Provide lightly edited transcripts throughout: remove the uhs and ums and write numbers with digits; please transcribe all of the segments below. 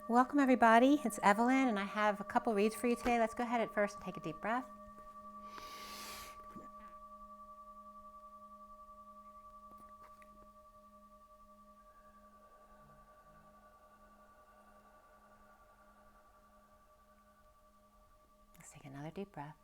Welcome everybody, it's Evelyn and I have a couple reads for you today. Let's go ahead at first and take a deep breath. Let's take another deep breath.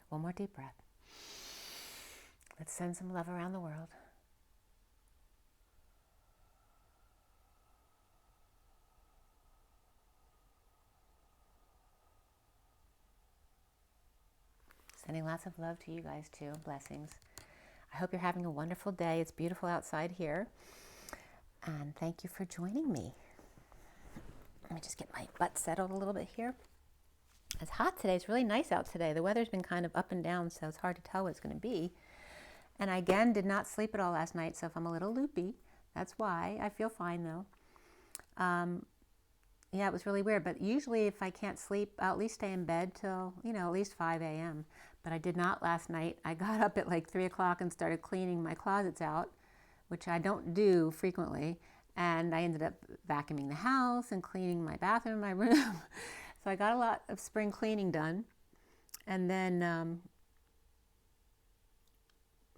One more deep breath. Let's send some love around the world. Sending lots of love to you guys too. Blessings. I hope you're having a wonderful day. It's beautiful outside here. And thank you for joining me. Let me just get my butt settled a little bit here. It's hot today. It's really nice out today. The weather's been kind of up and down, so it's hard to tell what it's going to be. And I, again, did not sleep at all last night, so if I'm a little loopy, that's why. I feel fine, though. Yeah, it was really weird. But usually if I can't sleep, I'll at least stay in bed till, at least 5 a.m. But I did not last night. I got up at like 3 o'clock and started cleaning my closets out, which I don't do frequently. And I ended up vacuuming the house and cleaning my bathroom and my room. So I got a lot of spring cleaning done. And then,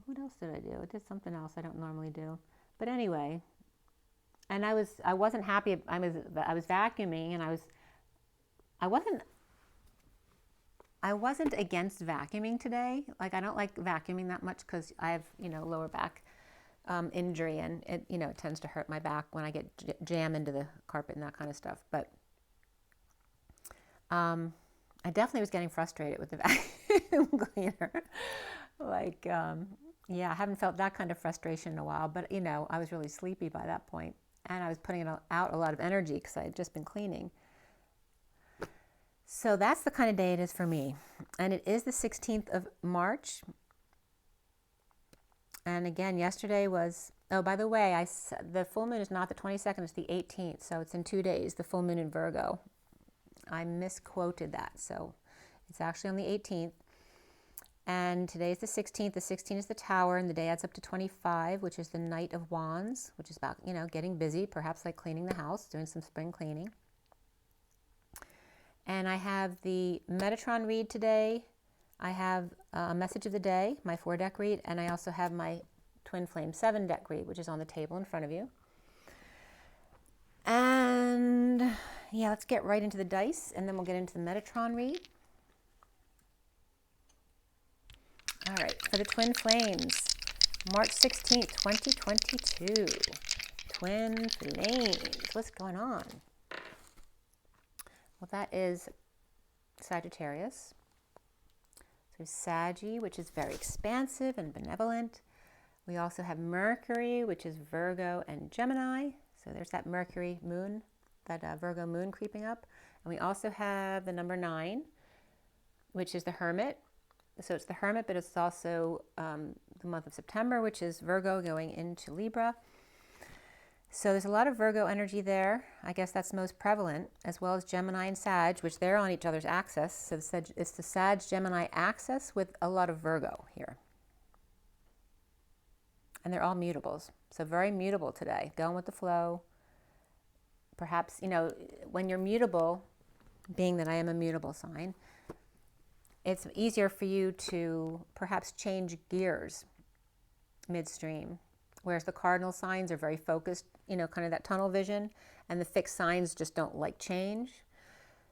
what else did I do? I did something else I don't normally do. But anyway, and I wasn't happy. I was vacuuming, and I wasn't against vacuuming today. Like, I don't like vacuuming that much because I have, lower back injury, and it, it tends to hurt my back when I get jam into the carpet and that kind of stuff. But I definitely was getting frustrated with the vacuum cleaner. Like, yeah, I haven't felt that kind of frustration in a while, but I was really sleepy by that point, and I was putting out a lot of energy because I had just been cleaning. So that's the kind of day it is for me. And it is the 16th of March. And again, yesterday was, oh, by the way, the full moon is not the 22nd, it's the 18th. So it's in 2 days, the full moon in Virgo. I misquoted that. So it's actually on the 18th. And today is the 16th. The 16th is the Tower, and the day adds up to 25, which is the Knight of Wands, which is about, getting busy, perhaps like cleaning the house, doing some spring cleaning. And I have the Metatron read today. I have a message of the day, my 4-deck read, and I also have my Twin Flame 7-deck read, which is on the table in front of you. And yeah, let's get right into the dice, and then we'll get into the Metatron read. All right, for the Twin Flames, March 16th, 2022. Twin Flames, what's going on? Well, that is Sagittarius. So Saggy, which is very expansive and benevolent. We also have Mercury, which is Virgo and Gemini. So there's that Mercury moon, that Virgo moon creeping up. And we also have the number 9, which is the Hermit. So it's the Hermit, but it's also the month of September, which is Virgo going into Libra. So there's a lot of Virgo energy there. I guess that's most prevalent, as well as Gemini and Sag, which they're on each other's axis. So it's the Sag-Gemini axis with a lot of Virgo here. And they're all mutables. So very mutable today, going with the flow. Perhaps, when you're mutable, being that I am a mutable sign, it's easier for you to perhaps change gears midstream. Whereas the cardinal signs are very focused, kind of that tunnel vision, and the fixed signs just don't like change.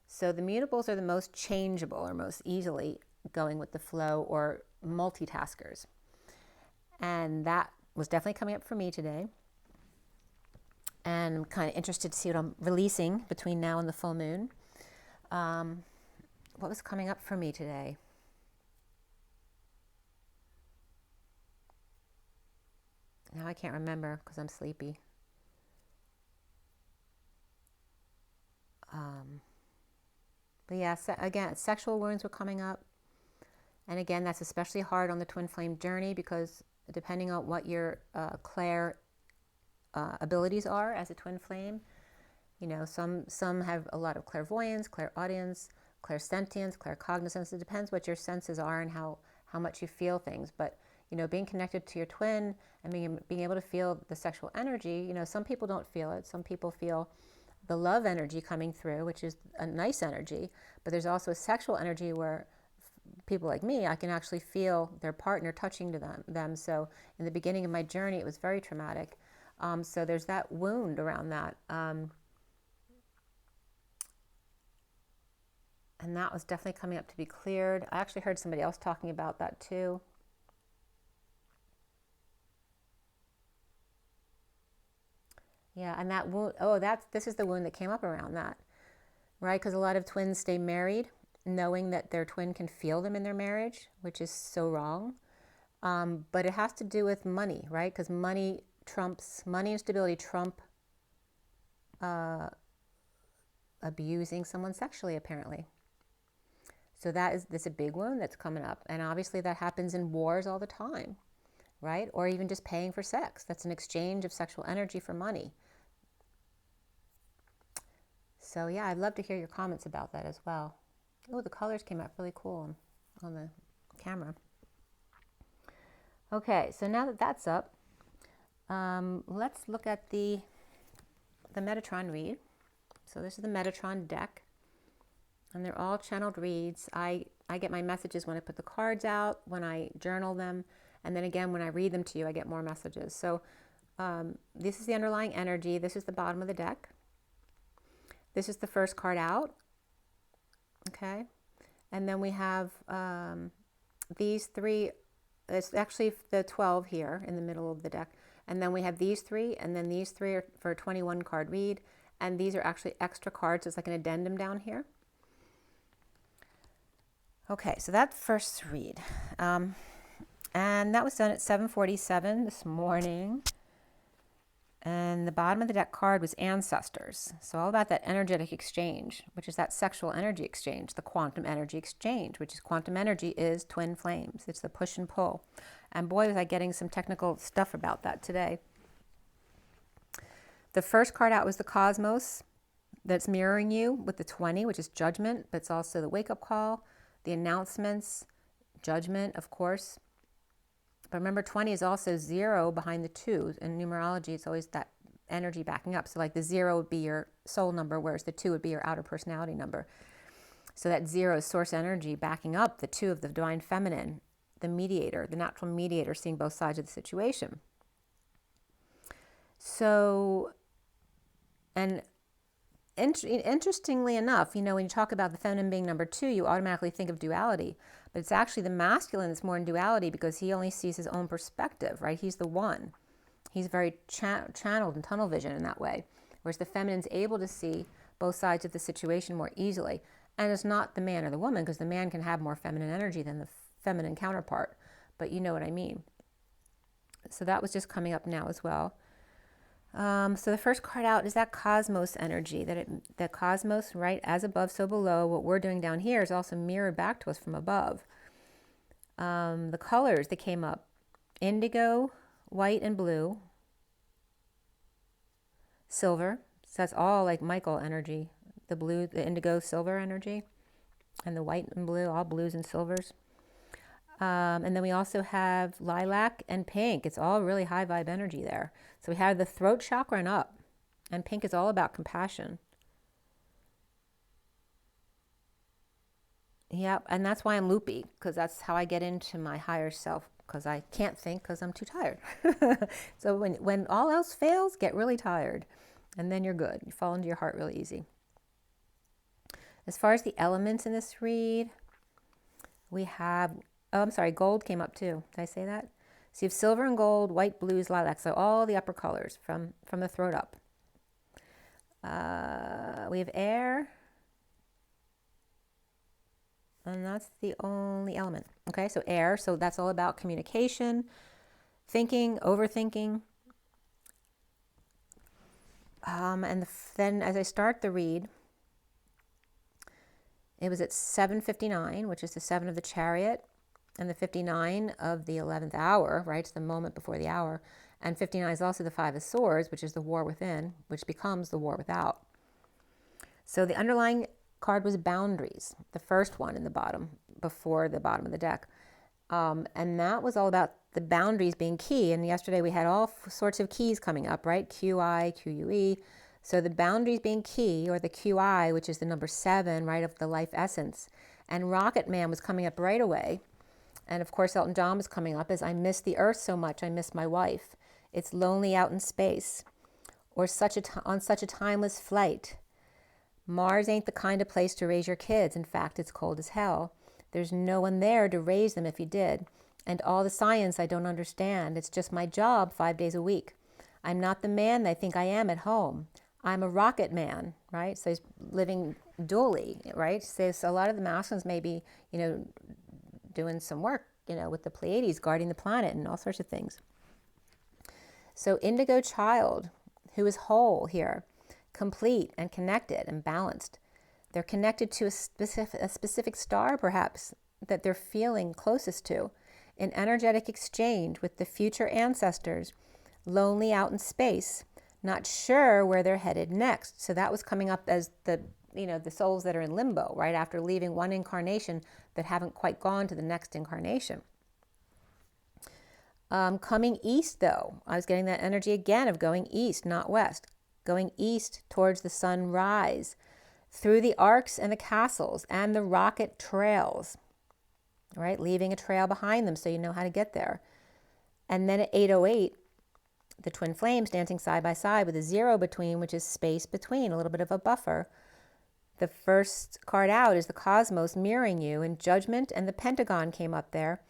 So the mutables are the most changeable, or most easily going with the flow, or multitaskers. And that was definitely coming up for me today. And I'm kind of interested to see what I'm releasing between now and the full moon. What was coming up for me today? Now I can't remember because I'm sleepy. But yeah, again, sexual wounds were coming up. And again, that's especially hard on the twin flame journey because depending on what your clair abilities are as a twin flame. You know, some have a lot of clairvoyance, clairaudience, clairsentience, claircognizance. It depends what your senses are and how much you feel things. But, you know, being connected to your twin and being able to feel the sexual energy, you know, some people don't feel it. Some people feel the love energy coming through, which is a nice energy. But there's also a sexual energy where people like me, I can actually feel their partner touching to them. So in the beginning of my journey, it was very traumatic. So there's that wound around that. And that was definitely coming up to be cleared. I actually heard somebody else talking about that too. Yeah, and that wound, this is the wound that came up around that, right? Because a lot of twins stay married knowing that their twin can feel them in their marriage, which is so wrong. But it has to do with money, right? Because money and stability trump abusing someone sexually, apparently. So that's a big wound that's coming up. And obviously that happens in wars all the time, right? Or even just paying for sex. That's an exchange of sexual energy for money. So yeah, I'd love to hear your comments about that as well. Oh, the colors came out really cool on the camera. Okay, so now that that's up, let's look at the Metatron read. So this is the Metatron deck, and they're all channeled reads. I get my messages when I put the cards out, when I journal them, and then again when I read them to you, I get more messages. So this is the underlying energy. This is the bottom of the deck. This is the first card out. Okay, and then we have these three. It's actually the 12 here in the middle of the deck, and then we have these three, and then these three are for a 21 card read, and these are actually extra cards. It's like an addendum down here. Okay, so that first read, and that was done at 7:47 this morning. And the bottom of the deck card was ancestors. So all about that energetic exchange, which is that sexual energy exchange, the quantum energy exchange, which is quantum energy is twin flames. It's the push and pull. And boy, was I getting some technical stuff about that today. The first card out was the cosmos, that's mirroring you with the 20, which is judgment, but it's also the wake-up call, the announcements, judgment, of course. But remember, 20 is also 0 behind the 2. In numerology, it's always that energy backing up. So like the 0 would be your soul number, whereas the 2 would be your outer personality number. So that 0 is source energy backing up the 2 of the divine feminine, the mediator, the natural mediator, seeing both sides of the situation. So, and interestingly enough, you know, when you talk about the feminine being number 2, you automatically think of duality. But it's actually the masculine that's more in duality because he only sees his own perspective, right? He's the one. He's very channeled and tunnel vision in that way. Whereas the feminine's able to see both sides of the situation more easily. And it's not the man or the woman, because the man can have more feminine energy than the feminine counterpart. But you know what I mean. So that was just coming up now as well. So the first card out is that cosmos energy, that cosmos, right, as above, so below. What we're doing down here is also mirrored back to us from above. The colors that came up, indigo, white, and blue, silver. So that's all like Michael energy, the blue, the indigo, silver energy, and the white and blue, all blues and silvers. And then we also have lilac and pink. It's all really high vibe energy there. So we have the throat chakra and up. And pink is all about compassion. Yep, and that's why I'm loopy, because that's how I get into my higher self, because I can't think because I'm too tired. So when all else fails, get really tired. And then you're good. You fall into your heart really easy. As far as the elements in this read, we have... Oh, I'm sorry, gold came up too. Did I say that? So you have silver and gold, white, blues, lilac. So all the upper colors from the throat up. We have air. And that's the only element. Okay, so air. So that's all about communication, thinking, overthinking. And then as I start the read, it was at 7:59, which is the 7 of the chariot. and the 59 of the 11th hour, right? It's the moment before the hour. And 59 is also the 5 of Swords, which is the war within, which becomes the war without. So the underlying card was boundaries, the first one in the bottom, before the bottom of the deck. And that was all about the boundaries being key. And yesterday we had all sorts of keys coming up, right? QI, QUE. So the boundaries being key, or the QI, which is the number 7, right, of the life essence. And Rocket Man was coming up right away. And of course, Elton John was coming up as I miss the earth so much, I miss my wife. It's lonely out in space, or on such a timeless flight. Mars ain't the kind of place to raise your kids. In fact, it's cold as hell. There's no one there to raise them if you did. And all the science I don't understand. It's just my job 5 days a week. I'm not the man they think I am at home. I'm a rocket man, right? So he's living dually, right? So a lot of the masculines may be, doing some work, with the Pleiades, guarding the planet and all sorts of things. So indigo child, who is whole here, complete and connected and balanced. They're connected to a specific star, perhaps, that they're feeling closest to, in energetic exchange with the future ancestors, lonely out in space, not sure where they're headed next. So that was coming up as the souls that are in limbo, right, after leaving one incarnation that haven't quite gone to the next incarnation. Coming east, though, I was getting that energy again of going east, not west, going east towards the sunrise, through the arcs and the castles and the rocket trails, right, leaving a trail behind them so you know how to get there. And then at 8:08, the twin flames dancing side by side with a 0 between, which is space between, a little bit of a buffer. The first card out is the cosmos mirroring you, and judgment and the pentagon came up there,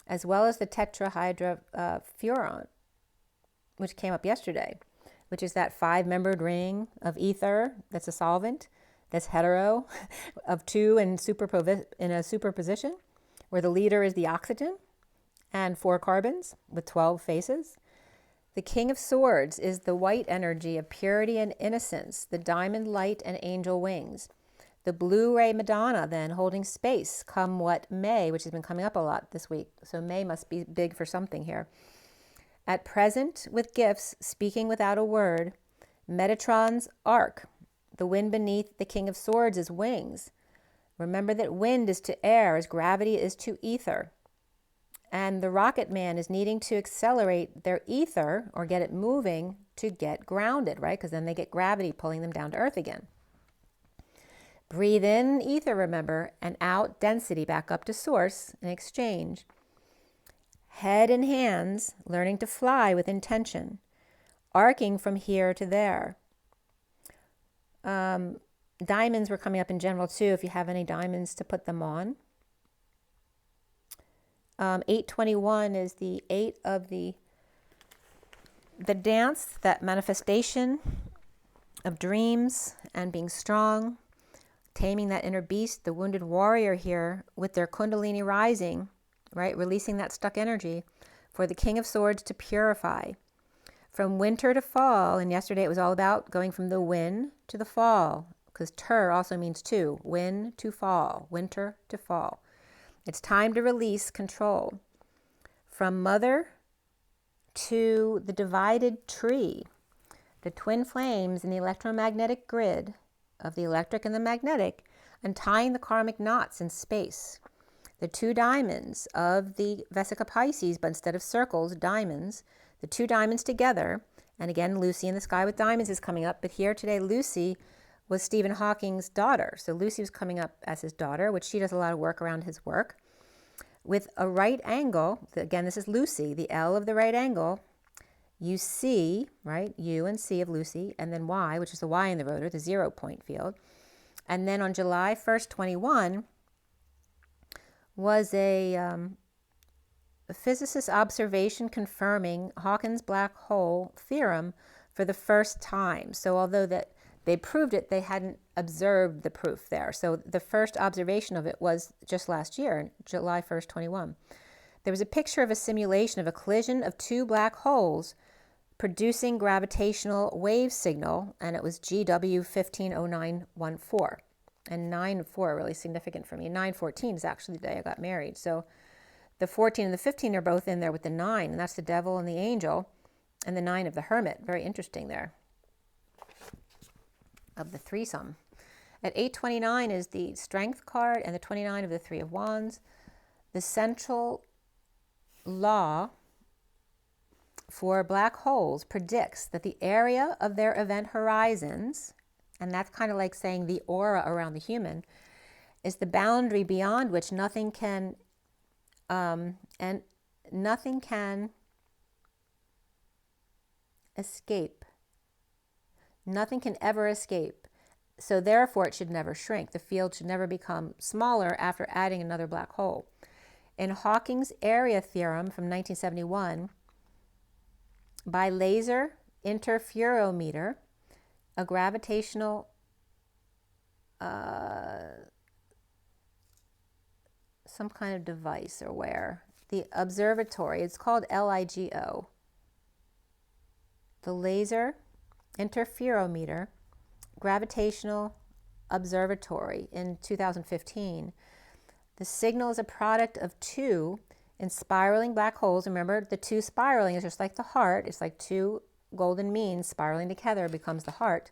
as well as the tetrahydrofuron, which came up yesterday, which is that 5-membered ring of ether that's a solvent, that's hetero, of 2 in a superposition, where the leader is the oxygen, and 4 carbons with 12 faces. The King of Swords is the white energy of purity and innocence, the diamond light and angel wings. The blue ray Madonna, then, holding space, come what may, which has been coming up a lot this week. So May must be big for something here. At present, with gifts, speaking without a word, Metatron's arc, the wind beneath the King of Swords is wings. Remember that wind is to air as gravity is to ether. And the Rocket Man is needing to accelerate their ether, or get it moving, to get grounded, right? Because then they get gravity pulling them down to earth again. Breathe in ether, remember, and out density back up to source in exchange. Head and hands learning to fly with intention, arcing from here to there. Diamonds were coming up in general too, if you have any diamonds to put them on. 821 is the 8 of the dance, that manifestation of dreams and being strong, taming that inner beast, the wounded warrior here with their kundalini rising, right, releasing that stuck energy for the King of Swords to purify. From winter to fall, and yesterday it was all about going from the win to the fall, because ter also means 2, win to fall, winter to fall. It's time to release control. From mother to the divided tree, the twin flames in the electromagnetic grid of the electric and the magnetic, untying the karmic knots in space. The 2 diamonds of the Vesica Pisces, but instead of circles, diamonds, the 2 diamonds together, and again, Lucy in the Sky with Diamonds is coming up, but here today, Lucy was Stephen Hawking's daughter. So Lucy was coming up as his daughter, which she does a lot of work around his work. With a right angle, again, this is Lucy, the L of the right angle, you see, right, U and C of Lucy, and then Y, which is the Y in the rotor, the 0 point field. And then on July 1st, 21, was a physicist's observation confirming Hawking's black hole theorem for the first time. So although that they proved it, they hadn't observed the proof there. So the first observation of it was just last year, July 1st, 21. There was a picture of a simulation of a collision of 2 black holes producing gravitational wave signal, and it was GW 150914. And 9-4 are really significant for me. 9/14 is actually the day I got married. So The 14 and the 15 are both in there with the 9, and that's the devil and the angel, and the 9 of the hermit. Very interesting there, of the threesome. At 829 is the strength card and the 29 of the 3 of wands. The central law for black holes predicts that the area of their event horizons, and that's kind of like saying the aura around the human, is the boundary beyond which nothing can escape. Nothing can ever escape. So therefore it should never shrink. The field should never become smaller after adding another black hole. In Hawking's area theorem from 1971, by laser interferometer, a gravitational some kind of device, or where the observatory, it's called LIGO, the laser interferometer gravitational observatory in 2015. The signal is a product of 2 in spiraling black holes. Remember, the 2 spiraling is just like the heart. It's like 2 golden means spiraling together becomes the heart.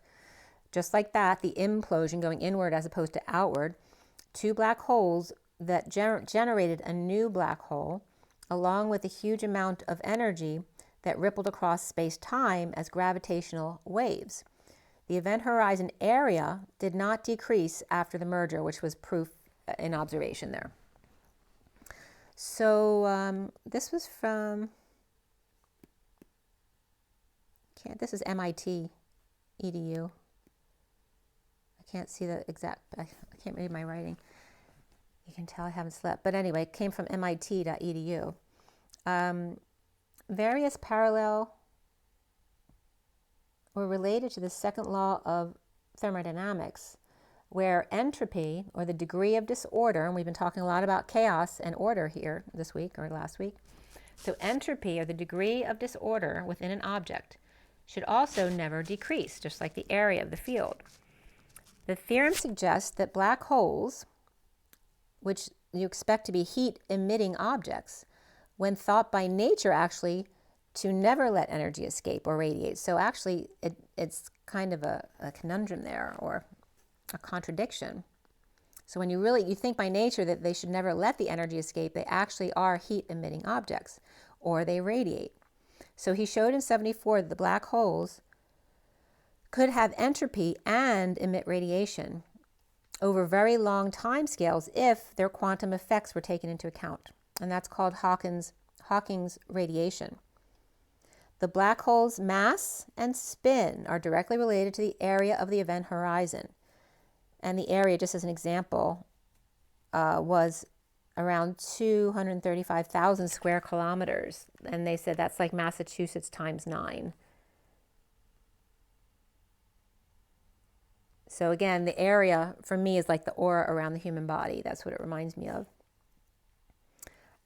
Just like that, the implosion going inward as opposed to outward. 2 black holes that generated a new black hole, along with a huge amount of energy that rippled across space-time as gravitational waves. The event horizon area did not decrease after the merger, which was proof in observation there. So this was from, this is MIT EDU. I can't see the exact, I can't read my writing. You can tell I haven't slept. But anyway, it came from MIT.edu. Various parallel were related to the second law of thermodynamics, where entropy, or the degree of disorder, and we've been talking a lot about chaos and order here this week or last week. So entropy, or the degree of disorder within an object, should also never decrease, just like the area of the field. The theorem suggests that black holes, which you expect to be heat-emitting objects, when thought by nature actually to never let energy escape or radiate. So actually it's kind of a conundrum there, or a contradiction. So when you think by nature that they should never let the energy escape, they actually are heat-emitting objects, or they radiate. So he showed in 74 that the black holes could have entropy and emit radiation over very long time scales if their quantum effects were taken into account. And that's called Hawking's radiation. The black hole's mass and spin are directly related to the area of the event horizon. And the area, just as an example, was around 235,000 square kilometers. And they said that's like Massachusetts times 9. So again, the area for me is like the aura around the human body. That's what it reminds me of.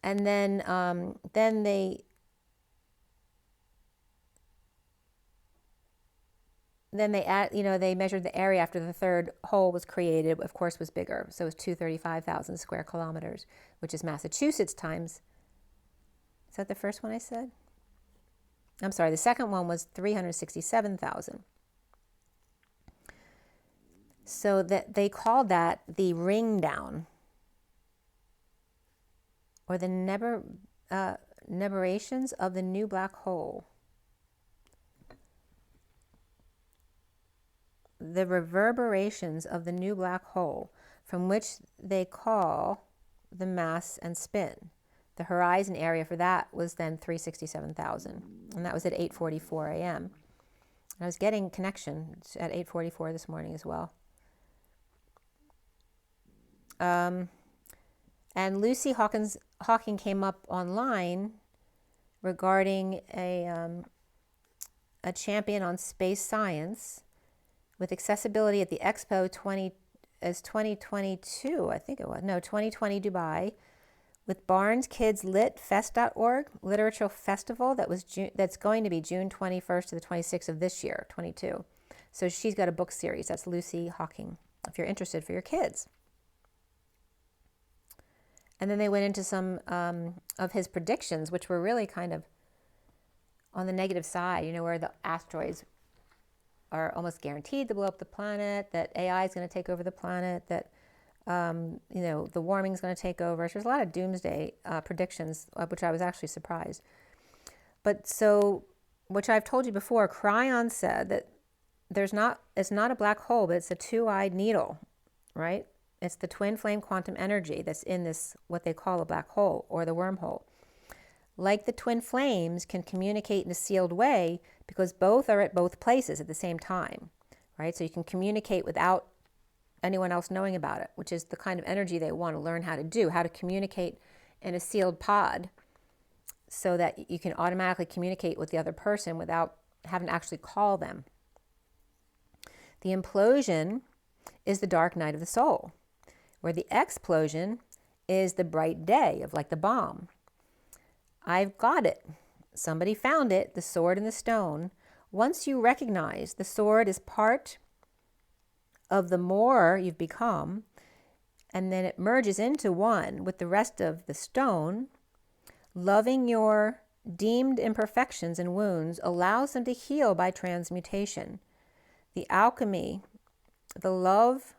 And then they measured the area after the third hole was created, of course, was bigger. So it was 235,000 square kilometers, which is Massachusetts times, is that the first one I said? I'm sorry, the second one was 367,000. So that they called that the ring down, or the reverberations of the new black hole. The reverberations of the new black hole, from which they call the mass and spin. The horizon area for that was then 367,000, and that was at 8:44 a.m. I was getting connection at 8:44 this morning as well. And Lucy Hawking came up online regarding a champion on space science with accessibility at the Expo 2022, I think it was. No, 2020 Dubai, with Barnes Kids Lit Fest.org, literature festival that's going to be June 21st to the 26th of this year, 22. So she's got a book series. That's Lucy Hawking, if you're interested, for your kids. And then they went into some of his predictions, which were really kind of on the negative side, where the asteroids are almost guaranteed to blow up the planet, that AI is going to take over the planet, that, the warming is going to take over. So there's a lot of doomsday predictions, which I was actually surprised. But so, which I've told you before, Cryon said that it's not a black hole, but it's a two-eyed needle, right? It's the twin flame quantum energy that's in this, what they call a black hole or the wormhole. Like the twin flames can communicate in a sealed way because both are at both places at the same time, right? So you can communicate without anyone else knowing about it, which is the kind of energy they want to learn how to do, how to communicate in a sealed pod so that you can automatically communicate with the other person without having to actually call them. The implosion is the dark night of the soul, where the explosion is the bright day of like the bomb. I've got it. Somebody found it, the sword and the stone. Once you recognize the sword is part of the more you've become, and then it merges into one with the rest of the stone, loving your deemed imperfections and wounds allows them to heal by transmutation. The alchemy, the love,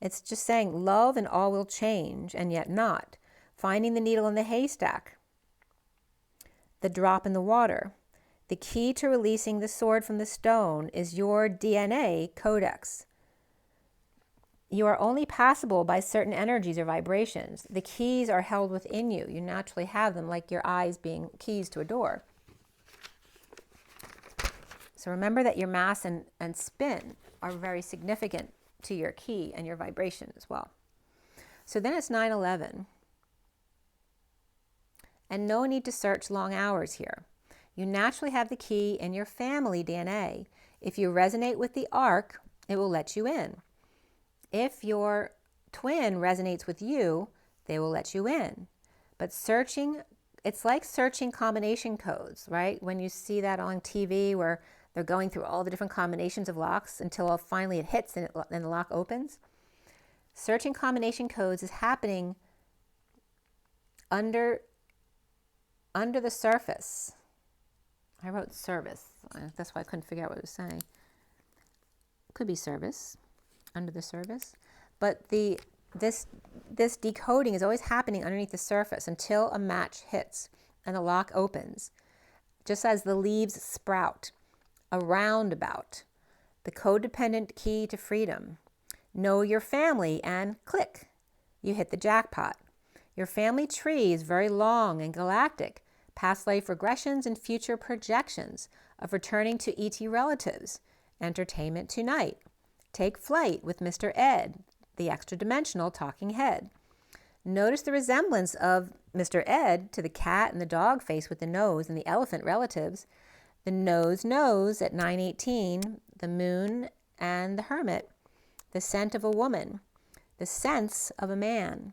it's just saying love and all will change, and yet not. Finding the needle in the haystack. The drop in the water. The key to releasing the sword from the stone is your DNA codex. You are only passable by certain energies or vibrations. The keys are held within you. You naturally have them, like your eyes being keys to a door. So remember that your mass and spin are very significant to your key and your vibration as well. So then it's 9/11. And no need to search long hours here. You naturally have the key in your family DNA. If you resonate with the arc, it will let you in. If your twin resonates with you, they will let you in. But searching, it's like searching combination codes, right? When you see that on TV where they're going through all the different combinations of locks until finally it hits and the lock opens. Searching combination codes is happening under the surface. I wrote service. That's why I couldn't figure out what it was saying. Could be service, under the surface. But this decoding is always happening underneath the surface until a match hits and the lock opens. Just as the leaves sprout, a roundabout, the codependent key to freedom. Know your family and click, you hit the jackpot. Your family tree is very long and galactic, past life regressions and future projections of returning to ET relatives. Entertainment tonight. Take flight with Mr. Ed, the extra-dimensional talking head. Notice the resemblance of Mr. Ed to the cat and the dog face with the nose and the elephant relatives. The nose at 9:18, the moon and the hermit. The scent of a woman. The sense of a man.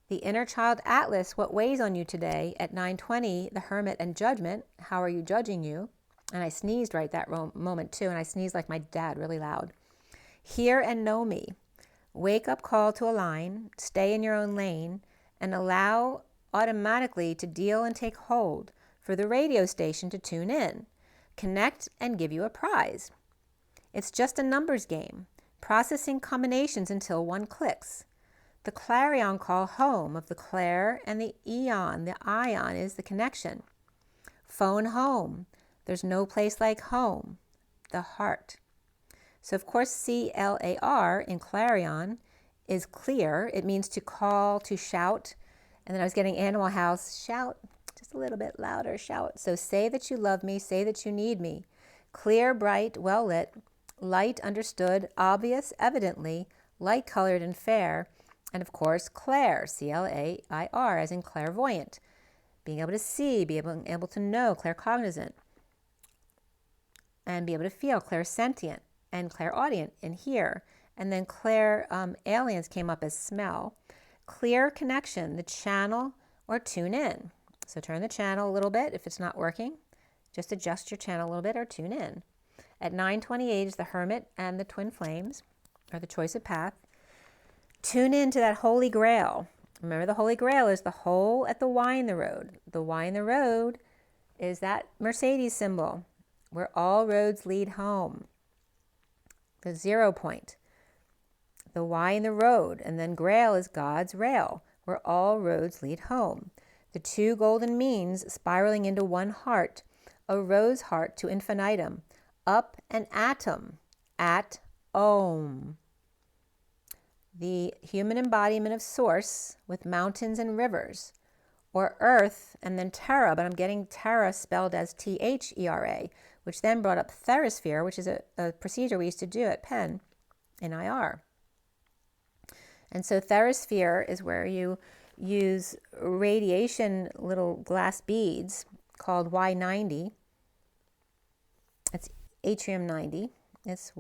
The inner child atlas, what weighs on you today at 9:20, the hermit and judgment, how are you judging you? And I sneezed right that moment too, and I sneezed like my dad, really loud. Hear and know me. Wake up call to align, stay in your own lane, and allow automatically to deal and take hold for the radio station to tune in, connect and give you a prize. It's just a numbers game, processing combinations until one clicks. The clarion call home of the clair and the eon, the ion is the connection. Phone home, there's no place like home, the heart. So of course CLAR in clarion is clear. It means to call, to shout. And then I was getting Animal House, shout, just a little bit louder, shout. So say that you love me, say that you need me. Clear, bright, well lit, light, understood, obvious, evidently, light colored and fair. And of course, clair, CLAIR, as in clairvoyant. Being able to see, being able to know, claircognizant. And be able to feel, clairsentient and clairaudient in here. And then aliens came up as smell. Clear connection, the channel or tune in. So turn the channel a little bit if it's not working. Just adjust your channel a little bit or tune in. At 9:28 is the hermit and the twin flames, or the choice of path. Tune in to that holy grail, Remember, the Holy Grail is the hole at the Y in the road. The Y in the road is that Mercedes symbol, where all roads lead home. The 0 point. The Y in the road, and then Grail is God's rail, where all roads lead home. The 2 golden means spiraling into one heart, a rose heart to infinitum, up an atom, at Om. The human embodiment of source with mountains and rivers, or earth and then Terra, but I'm getting Terra spelled as Thera, which then brought up Therasphere, which is a procedure we used to do at Penn in IR. And so Therasphere is where you use radiation little glass beads called Y90. It's Atrium 90. It's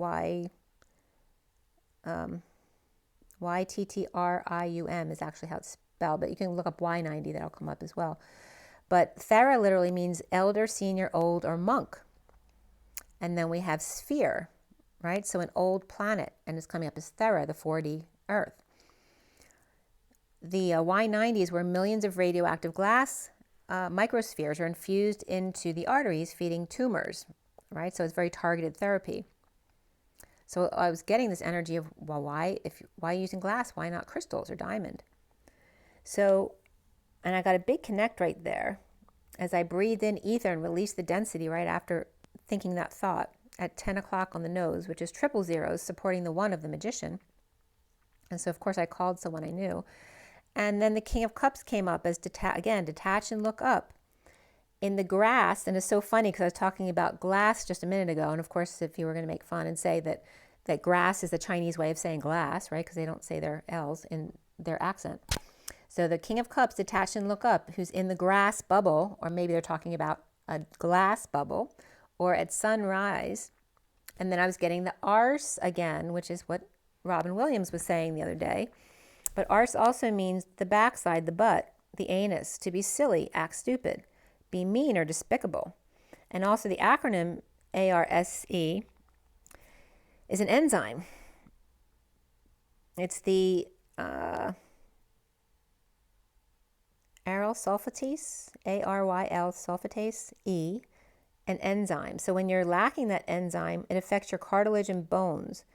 YTTRIUM is actually how it's spelled, but you can look up Y90, that'll come up as well. But Thera literally means elder, senior, old, or monk. And then we have sphere, right? So an old planet, and it's coming up as Thera, the 4D Earth. The Y90 is where millions of radioactive glass microspheres are infused into the arteries, feeding tumors, right? So it's very targeted therapy. So I was getting this energy of, well, why using glass? Why not crystals or diamond? So, and I got a big connect right there as I breathed in ether and released the density right after thinking that thought at 10 o'clock on the nose, which is 000 supporting the 1 of the magician. And so, of course, I called someone I knew. And then the King of Cups came up as, detach and look up. In the grass, and it's so funny because I was talking about glass just a minute ago, and of course, if you were going to make fun and say that grass is the Chinese way of saying glass, right, because they don't say their L's in their accent. So the King of Cups, detach and look up, who's in the grass bubble, or maybe they're talking about a glass bubble, or at sunrise. And then I was getting the arse again, which is what Robin Williams was saying the other day. But arse also means the backside, the butt, the anus, to be silly, act stupid, be mean or despicable. And also the acronym ARSE is an enzyme. It's the aryl sulfatase, ARYL sulfatase E, an enzyme. So when you're lacking that enzyme, it affects your cartilage and bones.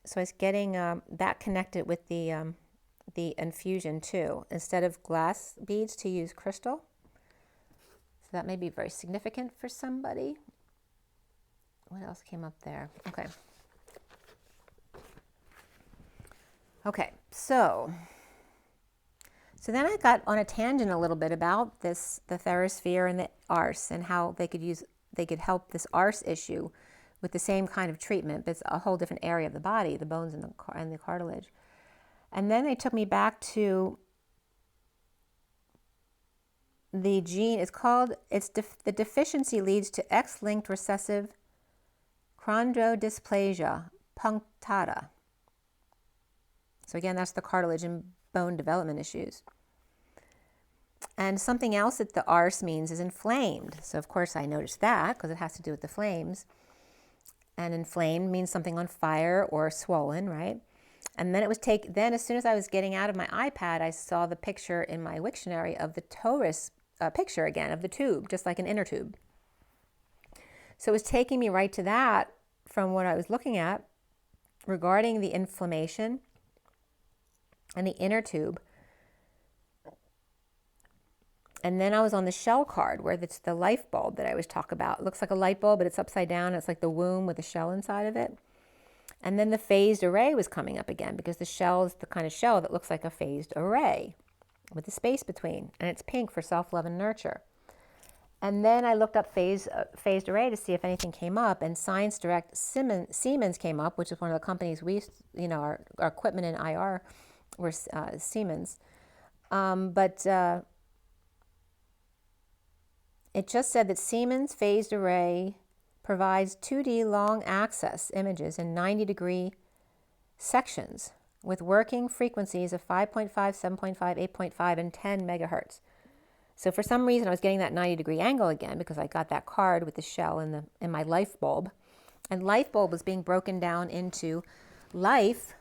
So I was getting that connected with the infusion too. Instead of glass beads, to use crystal. So that may be very significant for somebody. What else came up there? Okay, so then I got on a tangent a little bit about the Therasphere and the arse, and how they could help this arse issue with the same kind of treatment, but it's a whole different area of the body, the bones and the cartilage. And then they took me back to the gene. The deficiency leads to X-linked recessive chondrodysplasia punctata. So again, that's the cartilage and bone development issues. And something else that the arse means is inflamed. So of course I noticed that because it has to do with the flames. And inflamed means something on fire or swollen, right? And then then as soon as I was getting out of my iPad, I saw the picture in my Wiktionary of the torus picture again of the tube, just like an inner tube. So it was taking me right to that from what I was looking at regarding the inflammation and the inner tube. And then I was on the shell card where it's the life bulb that I always talk about. It looks like a light bulb, but it's upside down. It's like the womb with a shell inside of it. And then the phased array was coming up again because the shell is the kind of shell that looks like a phased array with the space between. And it's pink for self-love and nurture. And then I looked up phased array to see if anything came up. And Science Direct Siemens came up, which is one of the companies our equipment in IR were Siemens. It just said that Siemens phased array provides 2D long access images in 90-degree sections with working frequencies of 5.5, 7.5, 8.5, and 10 megahertz. So for some reason I was getting that 90-degree angle again because I got that card with the shell in my life bulb. And life bulb was being broken down into life,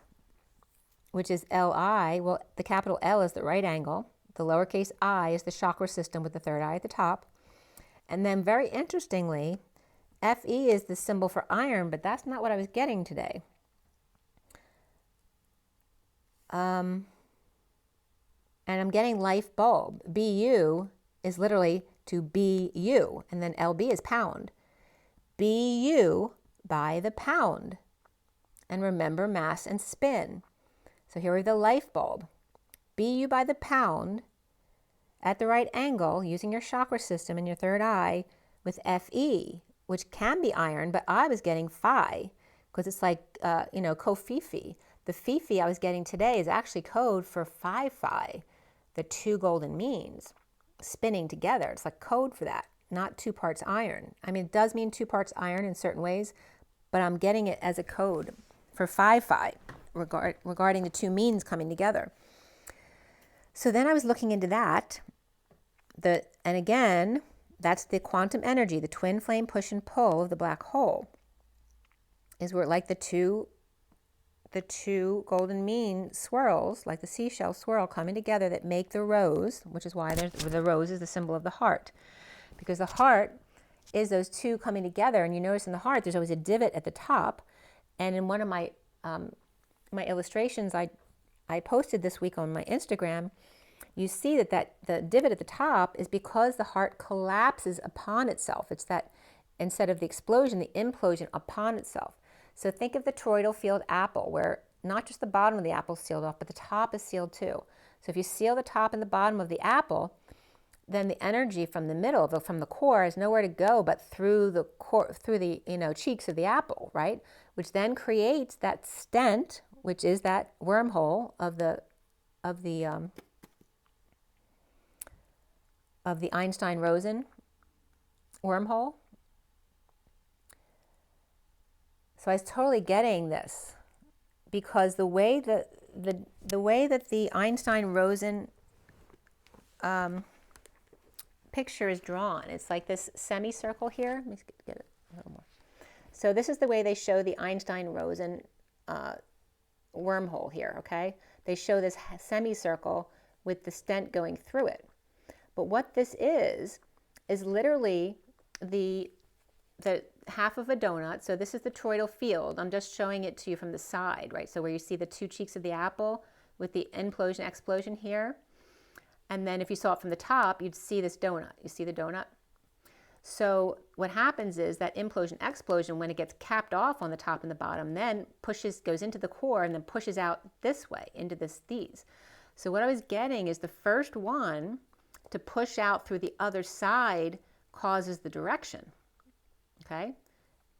which is LI. Well, the capital L is the right angle. The lowercase I is the chakra system with the third eye at the top. And then very interestingly, FE is the symbol for iron, but that's not what I was getting today. And I'm getting life bulb. BU is literally to be you, and then LB is pound. Be you by the pound. And remember mass and spin. So here we have the life bulb. Be you by the pound at the right angle using your chakra system and your third eye with FE, which can be iron, but I was getting Phi because it's like, Kofifi. The Fifi I was getting today is actually code for Phi, the two golden means spinning together. It's like code for that, not 2 parts iron. I mean, it does mean 2 parts iron in certain ways, but I'm getting it as a code for Phi regarding the 2 means coming together. So then I was looking into that, and again, that's the quantum energy, the twin flame push and pull of the black hole, is where like the two golden mean swirls, like the seashell swirl coming together that make the rose, which is why the rose is the symbol of the heart. Because the heart is those 2 coming together, and you notice in the heart there's always a divot at the top. And in one of my my illustrations I posted this week on my Instagram, you see that the divot at the top is because the heart collapses upon itself. It's that, instead of the explosion, the implosion upon itself. So think of the toroidal field apple, where not just the bottom of the apple is sealed off, but the top is sealed too. So if you seal the top and the bottom of the apple, then the energy from the middle, from the core, has nowhere to go but through the core, through the cheeks of the apple, right? Which then creates that stent, which is that wormhole of the Einstein-Rosen wormhole. So I was totally getting this, because the way that the Einstein-Rosen picture is drawn, it's like this semicircle here. Let me get it a little more. So this is the way they show the Einstein-Rosen wormhole here, okay? They show this semicircle with the stent going through it. But what this is literally the half of a donut. So this is the toroidal field. I'm just showing it to you from the side, right? So where you see the 2 cheeks of the apple with the implosion, explosion here. And then if you saw it from the top, you'd see this donut. You see the donut? So what happens is that implosion, explosion, when it gets capped off on the top and the bottom, then goes into the core and then pushes out this way into these. So what I was getting is the first one to push out through the other side causes the direction. Okay,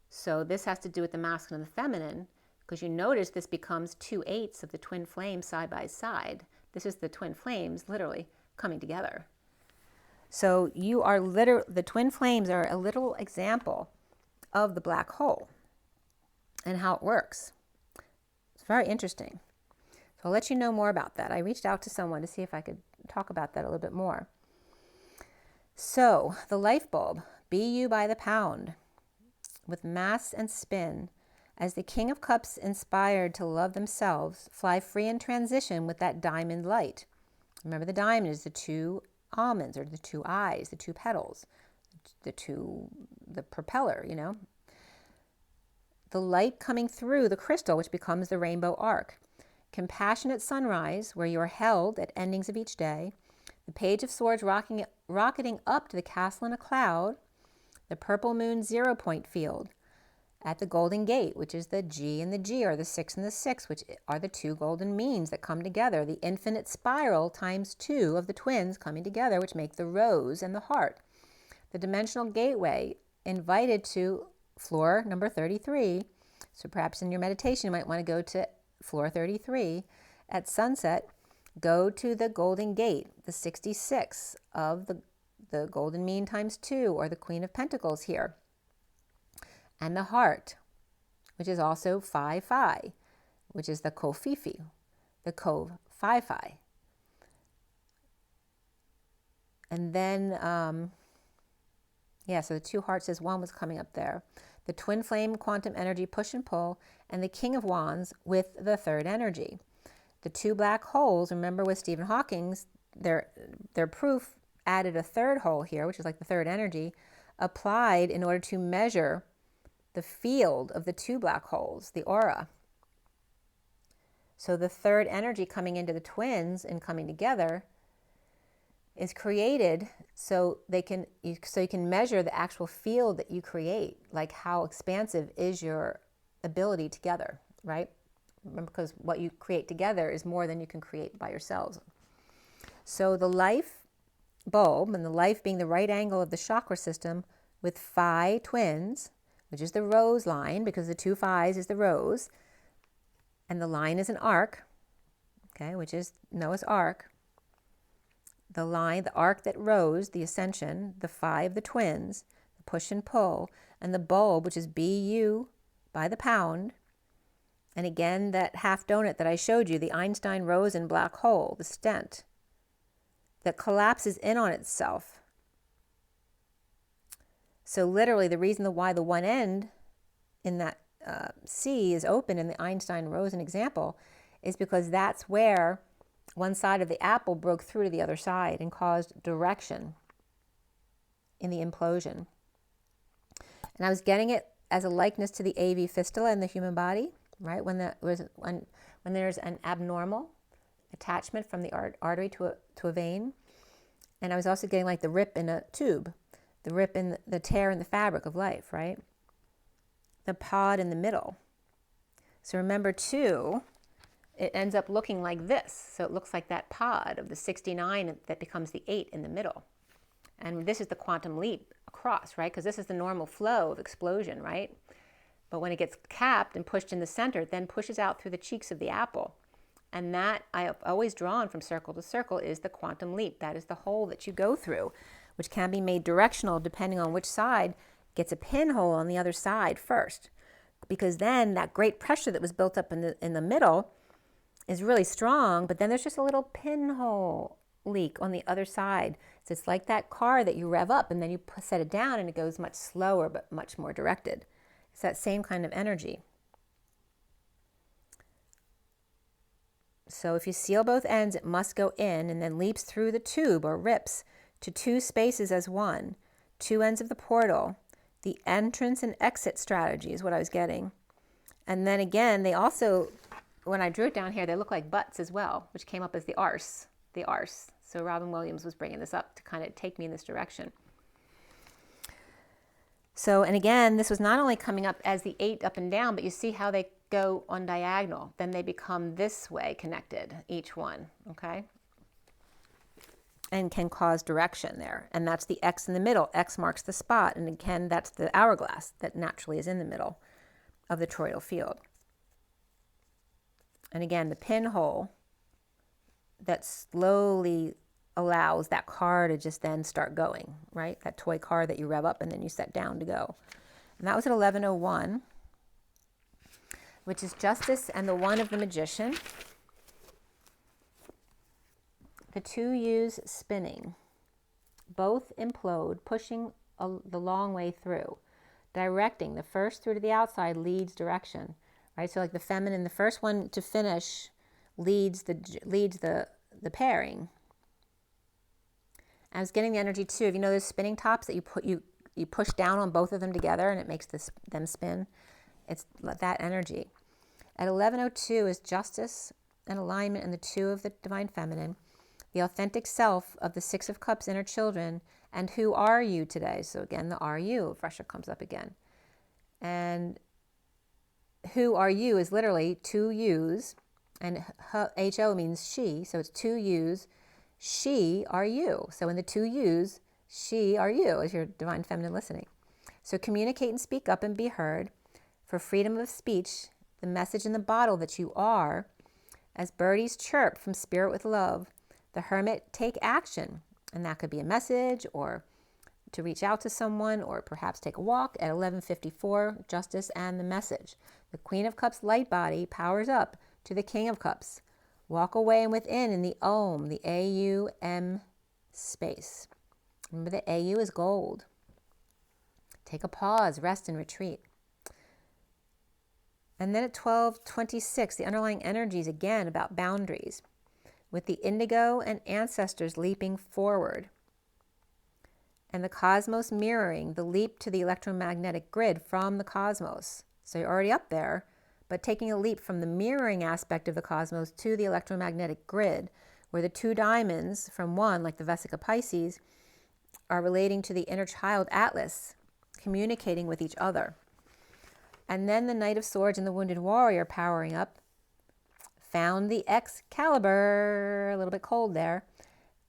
so this has to do with the masculine and the feminine, because you notice this becomes 2 eighths of the twin flames side by side. This is the twin flames literally coming together. So the twin flames are a little example of the black hole and how it works. It's very interesting. So I'll let you know more about that. I reached out to someone to see if I could talk about that a little bit more. So the light bulb, be you by the pound, with mass and spin, as the King of Cups inspired to love themselves, fly free in transition with that diamond light. Remember, the diamond is the 2 almonds, or the 2 eyes, the 2 petals, the propeller, The light coming through the crystal, which becomes the rainbow arc. Compassionate sunrise, where you are held at endings of each day. The Page of Swords rocketing up to the castle in a cloud. The purple moon 0 point field at the golden gate, which is the G and the G, or the 6 and the 6, which are the 2 golden means that come together. The infinite spiral times 2 of the twins coming together, which make the rose and the heart. The dimensional gateway invited to floor number 33. So perhaps in your meditation, you might want to go to floor 33 at sunset. Go to the golden gate, the 66 of the golden mean times 2, or the Queen of Pentacles here. And the heart, which is also Phi, which is the Kofifi, the Kov Phi. And then, so the 2 hearts as one was coming up there. The twin flame quantum energy push and pull, and the King of Wands with the 3rd energy. The two black holes, remember with Stephen Hawking's, their proof added a third hole here, which is like the third energy, applied in order to measure the field of the two black holes, the aura. So the third energy coming into the twins and coming together is created so you can measure the actual field that you create, like how expansive is your ability together, right? Remember, because what you create together is more than you can create by yourselves. So the life bulb, and the life being the right angle of the chakra system with phi twins, which is the rose line, because the two phis is the rose, and the line is an arc, okay, which is Noah's Ark. The line, the arc that rose, the ascension, the phi of the twins, the push and pull, and the bulb, which is BU by the pound. And again, that half donut that I showed you, the Einstein-Rosen black hole, the stent, that collapses in on itself. So literally the reason why the one end in that C is open in the Einstein-Rosen example is because that's where one side of the apple broke through to the other side and caused direction in the implosion. And I was getting it as a likeness to the AV fistula in the human body, right? When there's an abnormal attachment from the artery to a vein. And I was also getting like the rip in a tube, the rip in the tear in the fabric of life, right? The pod in the middle. So remember too, it ends up looking like this. So it looks like that pod of the 69 that becomes the 8 in the middle. And this is the quantum leap across, right? Because this is the normal flow of explosion, right? But when it gets capped and pushed in the center, it then pushes out through the cheeks of the apple. And that I have always drawn from circle to circle is the quantum leap. That is the hole that you go through, which can be made directional depending on which side gets a pinhole on the other side first. Because then that great pressure that was built up in the middle is really strong, but then there's just a little pinhole leak on the other side. So it's like that car that you rev up and then you set it down and it goes much slower but much more directed. It's that same kind of energy. So if you seal both ends, it must go in and then leaps through the tube or rips to two spaces as one, two ends of the portal. The entrance and exit strategy is what I was getting. And then again, they also, when I drew it down here, they look like butts as well, which came up as the arse, the arse. So Robin Williams was bringing this up to kind of take me in this direction. So, and again, this was not only coming up as the 8 up and down, but you see how they go on diagonal. Then they become this way connected, each one, okay? And can cause direction there. And that's the X in the middle. X marks the spot. And again, that's the hourglass that naturally is in the middle of the toroidal field. And again, the pinhole that slowly allows that car to just then start going, right? That toy car that you rev up and then you set down to go. And that was at 11:01, which is justice and the one of the magician. The two U's spinning. Both implode, pushing the long way through. Directing, the first through to the outside leads direction, right? So like the feminine, the first one to finish leads the pairing. I was getting the energy too. If you know those spinning tops that you push down on both of them together and it makes them spin, it's that energy. At 11:02 is justice and alignment in the 2 of the divine feminine, the authentic self of the 6 of Cups inner children, and who are you today? So again, the are you, Fresher comes up again. And who are you is literally 2 U's, and H-O means she, so it's 2 U's. She are you. So in the 2 U's, she are you as your divine feminine listening. So communicate and speak up and be heard. For freedom of speech, the message in the bottle that you are, as birdies chirp from spirit with love, the hermit take action. And that could be a message or to reach out to someone or perhaps take a walk at 11:54, justice and the message. The Queen of Cups light body powers up to the King of Cups. Walk away and within in the Om, the A-U-M space. Remember the A-U is gold. Take a pause, rest and retreat. And then at 12:26, the underlying energy is again about boundaries, with the indigo and ancestors leaping forward, and the cosmos mirroring the leap to the electromagnetic grid from the cosmos. So you're already up there, but taking a leap from the mirroring aspect of the cosmos to the electromagnetic grid, where the two diamonds from one, like the Vesica Pisces, are relating to the inner child Atlas, communicating with each other. And then the Knight of Swords and the Wounded Warrior powering up, found the Excalibur, a little bit cold there,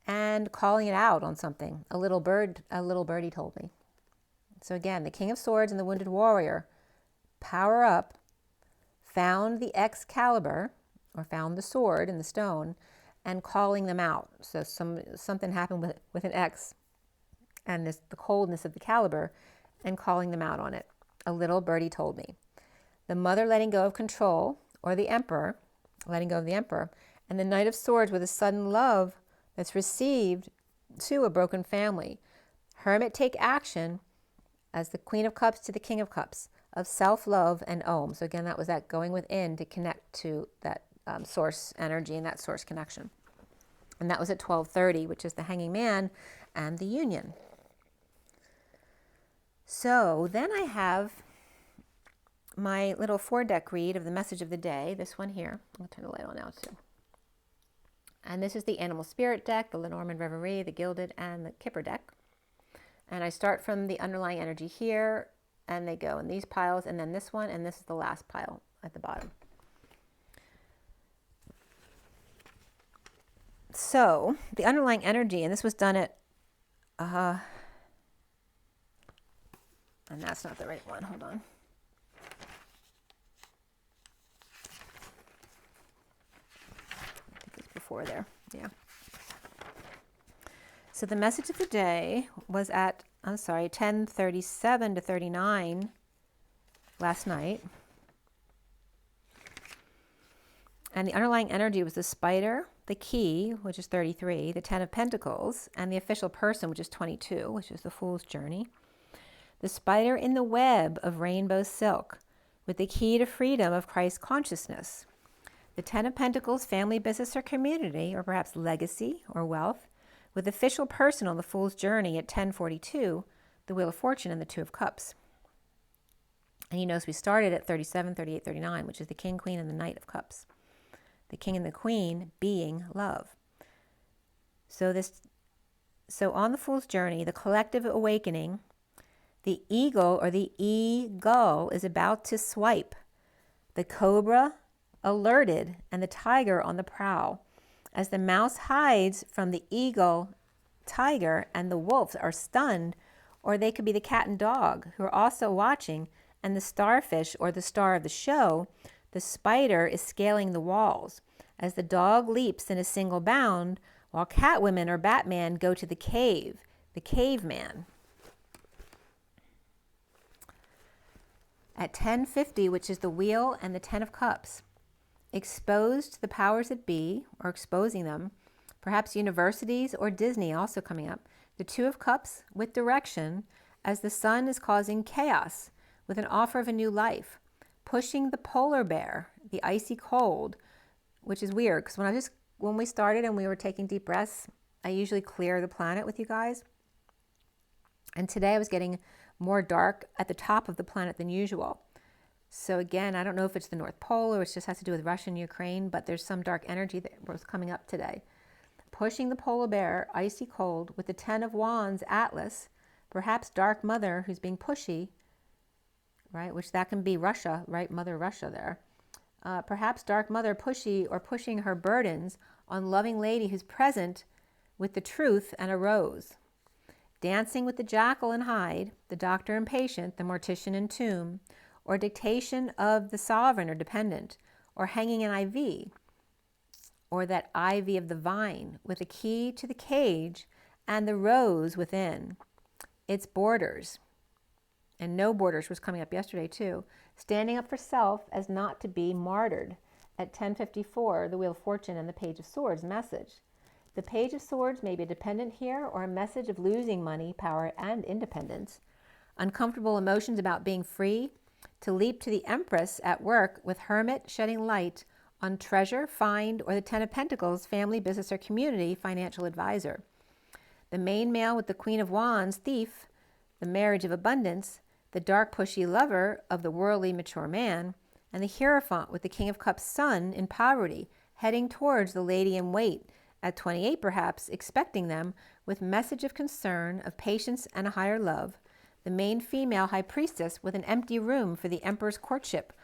and calling it out on something. A little birdie told me. So again, the King of Swords and the Wounded Warrior power up, found the Excalibur, or found the sword in the stone, and calling them out. So something happened with an X and the coldness of the caliber, and calling them out on it. A little birdie told me. The Mother letting go of control, or the Emperor, letting go of the Emperor, and the Knight of Swords with a sudden love that's received to a broken family. Hermit take action as the Queen of Cups to the King of Cups, of self-love and Om. So again, that was that going within to connect to that source energy and that source connection. And that was at 12:30, which is the Hanging Man and the Union. So then I have my little 4-deck read of the message of the day, this one here. I'll turn the light on now too. And this is the Animal Spirit deck, the Lenormand Reverie, the Gilded, and the Kipper deck. And I start from the underlying energy here, and they go in these piles, and then this one, and this is the last pile at the bottom. So the underlying energy, and this was done at, and that's not the right one, hold on. I think it's before there, yeah. So the message of the day was at, 10:37 to 39 last night. And the underlying energy was the Spider, the Key, which is 33, the 10 of Pentacles, and the Official Person, which is 22, which is the Fool's Journey. The Spider in the web of rainbow silk, with the key to freedom of Christ consciousness. The 10 of Pentacles, family, business, or community, or perhaps legacy or wealth, with Official Person on the Fool's Journey at 10:42, the Wheel of Fortune and the 2 of Cups. And you notice we started at 37, 38, 39, which is the King, Queen, and the Knight of Cups. The King and the Queen being love. So on the Fool's Journey, the collective awakening, the eagle or the e-gull is about to swipe. The cobra alerted and the tiger on the prowl. As the mouse hides from the eagle, tiger, and the wolves are stunned, or they could be the cat and dog who are also watching, and the starfish or the star of the show, the spider is scaling the walls. As the dog leaps in a single bound, while Catwoman or Batman go to the caveman. At 10:50, which is the Wheel and the 10 of Cups, exposed to the powers that be, or exposing them, perhaps universities or Disney also coming up, the 2 of Cups with direction, as the sun is causing chaos with an offer of a new life, pushing the polar bear, the icy cold, which is weird because when we started and we were taking deep breaths, I usually clear the planet with you guys. And today I was getting more dark at the top of the planet than usual. So again, I don't know if it's the North Pole or it just has to do with Russia and Ukraine, but there's some dark energy that was coming up today. Pushing the polar bear, icy cold, with the 10 of Wands, Atlas, perhaps Dark Mother who's being pushy, right? Which that can be Russia, right? Mother Russia there. Perhaps Dark Mother pushy or pushing her burdens on loving lady who's present with the truth and a rose. Dancing with the jackal and Hyde, the doctor and patient, the mortician and tomb, or dictation of the sovereign or dependent, or hanging an IV, or that ivy of the vine with a key to the cage and the rose within. Its borders. And no borders was coming up yesterday too. Standing up for self as not to be martyred. At 10:54, the Wheel of Fortune and the Page of Swords message. The Page of Swords may be a dependent here or a message of losing money, power, and independence. Uncomfortable emotions about being free to leap to the Empress at work with Hermit shedding light on treasure, find, or the Ten of Pentacles, family, business, or community, financial advisor. The main male with the Queen of Wands, Thief, the marriage of abundance, the dark pushy lover of the worldly mature man, and the Hierophant with the King of Cups, Sun, in poverty, heading towards the Lady in Wait, at 28 perhaps, expecting them with message of concern, of patience, and a higher love. The main female High Priestess with an empty room for the Emperor's courtship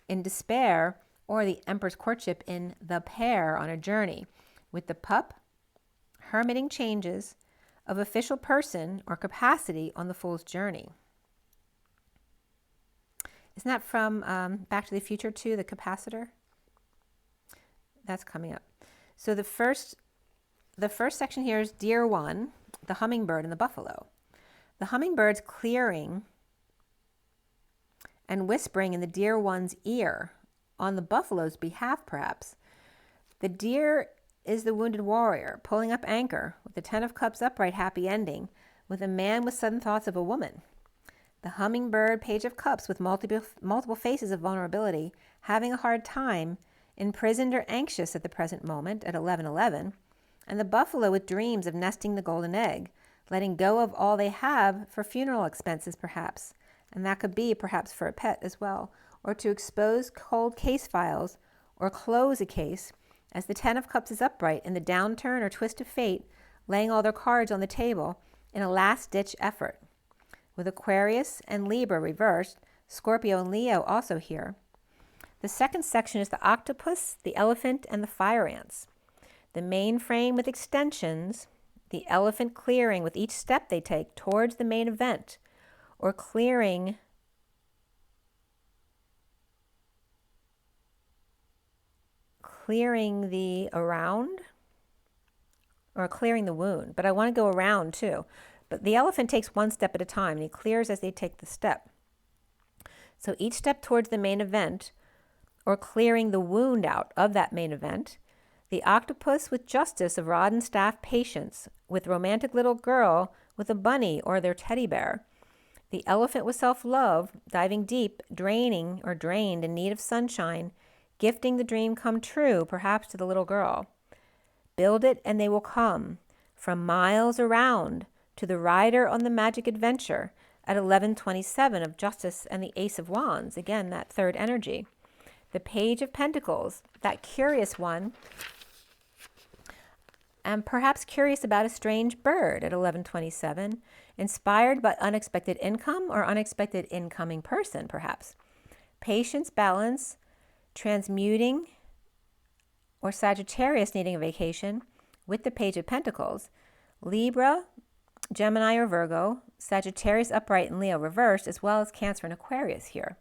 in despair, or the Emperor's courtship in the pair on a journey, with the Pup, hermiting changes of official person or capacity on the Fool's journey. Isn't that from Back to the Future 2, the capacitor? That's coming up. So the first section here is Dear One, the hummingbird and the buffalo. The hummingbird's clearing and whispering in the dear one's ear on the buffalo's behalf, perhaps. The deer is the wounded warrior, pulling up anchor with the Ten of Cups upright, happy ending, with a man with sudden thoughts of a woman. The hummingbird, Page of Cups, with multiple faces of vulnerability, having a hard time, imprisoned or anxious at the present moment at 11:11, and the buffalo with dreams of nesting the golden egg, letting go of all they have for funeral expenses, perhaps, and that could be perhaps for a pet as well, or to expose cold case files or close a case, as the Ten of Cups is upright in the downturn or twist of fate, laying all their cards on the table in a last-ditch effort. With Aquarius and Libra reversed, Scorpio and Leo also here. The second section is the octopus, the elephant, and the fire ants. The main frame with extensions, the elephant clearing with each step they take towards the main event, or clearing the around, or clearing the wound. But I want to go around too. But the elephant takes one step at a time, and he clears as they take the step. So each step towards the main event, or clearing the wound out of that main event. The octopus with justice of rod and staff patience, with romantic little girl with a bunny or their teddy bear. The elephant with self-love, diving deep, draining or drained in need of sunshine, gifting the dream come true, perhaps to the little girl. Build it and they will come, from miles around, to the rider on the magic adventure at 11:27 of Justice and the Ace of Wands, again, that third energy. The Page of Pentacles, that curious one, and perhaps curious about a strange bird at 11:27, inspired by unexpected income or unexpected incoming person, perhaps. Patience, balance, transmuting, or Sagittarius needing a vacation with the Page of Pentacles. Libra, Gemini or Virgo, Sagittarius upright and Leo reversed, as well as Cancer and Aquarius here.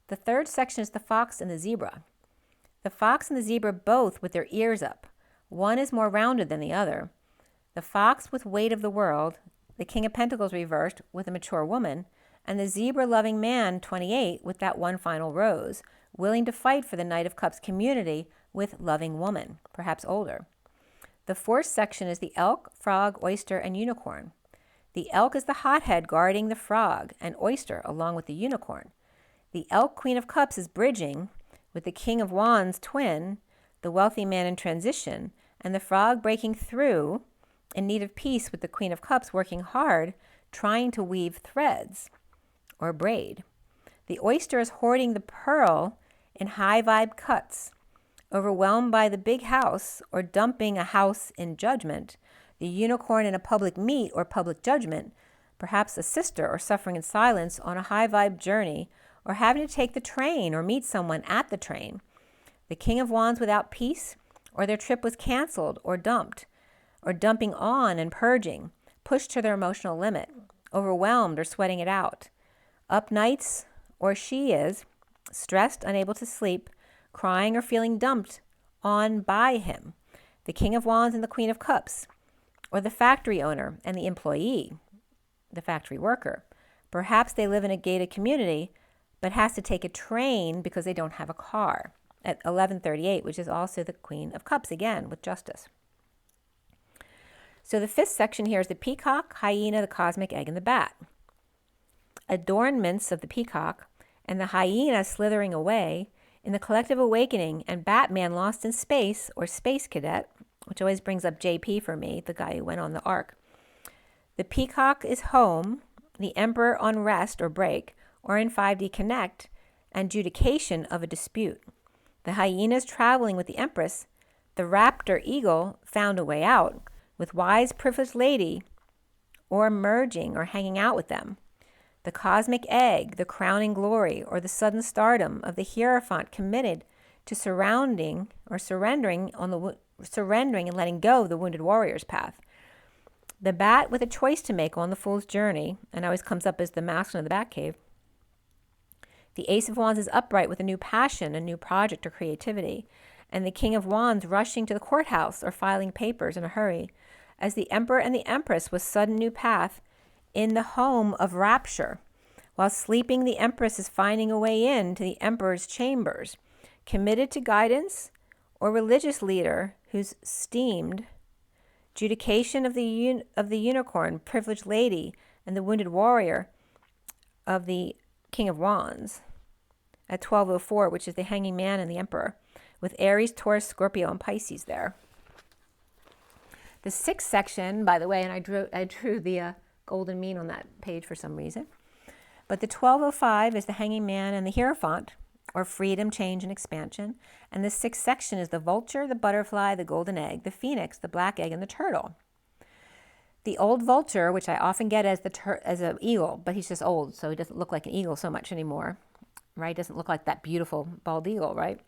The third section is the fox and the zebra. The fox and the zebra both with their ears up. One is more rounded than the other. The fox with weight of the world, the King of Pentacles reversed with a mature woman, and the zebra-loving man, 28, with that one final rose, willing to fight for the Knight of Cups community with loving woman, perhaps older. The fourth section is the elk, frog, oyster, and unicorn. The elk is the hothead guarding the frog and oyster along with the unicorn. The elk, Queen of Cups, is bridging with the King of Wands, twin, the wealthy man in transition, and the frog breaking through in need of peace with the Queen of Cups working hard, trying to weave threads or braid. The oyster is hoarding the pearl in high vibe cuts, overwhelmed by the big house or dumping a house in judgment, the unicorn in a public meet or public judgment, perhaps a sister or suffering in silence on a high vibe journey, or having to take the train or meet someone at the train. The King of Wands without peace, or their trip was canceled or dumped, or dumping on and purging, pushed to their emotional limit, overwhelmed or sweating it out. Up nights, or she is, stressed, unable to sleep, crying or feeling dumped on by him. The King of Wands and the Queen of Cups, or the factory owner and the employee, the factory worker. Perhaps they live in a gated community, but has to take a train because they don't have a car at 11:38, which is also the Queen of Cups, again, with justice. So the fifth section here is the peacock, hyena, the cosmic egg, and the bat. Adornments of the peacock, and the hyena slithering away, in the collective awakening, and Batman lost in space, or Space Cadet, which always brings up JP for me, the guy who went on the Ark. The peacock is home, the emperor on rest or break, or in 5D Connect, and adjudication of a dispute. The hyena is traveling with the empress. The raptor eagle found a way out, with wise privileged lady, or merging or hanging out with them. The cosmic egg, the crowning glory, or the sudden stardom of the Hierophant committed to surrendering and letting go of the wounded warrior's path. The bat with a choice to make on the fool's journey, and always comes up as the masculine of the Batcave. The Ace of Wands is upright with a new passion, a new project or creativity, and the King of Wands rushing to the courthouse or filing papers in a hurry, as the Emperor and the Empress with sudden new path in the home of rapture. While sleeping, the Empress is finding a way in to the Emperor's chambers, committed to guidance or religious leader who's steamed, judication of the unicorn, privileged lady, and the wounded warrior of the King of Wands at 1204, which is the Hanging Man and the Emperor, with Aries, Taurus, Scorpio, and Pisces there. The sixth section, by the way, and I drew the golden mean on that page for some reason, but the 1205 is the Hanging Man and the Hierophant, or freedom, change, and expansion, and the sixth section is the vulture, the butterfly, the golden egg, the phoenix, the black egg, and the turtle. The old vulture, which I often get as an eagle, but he's just old, so he doesn't look like an eagle so much anymore, right? Doesn't look like that beautiful bald eagle, right?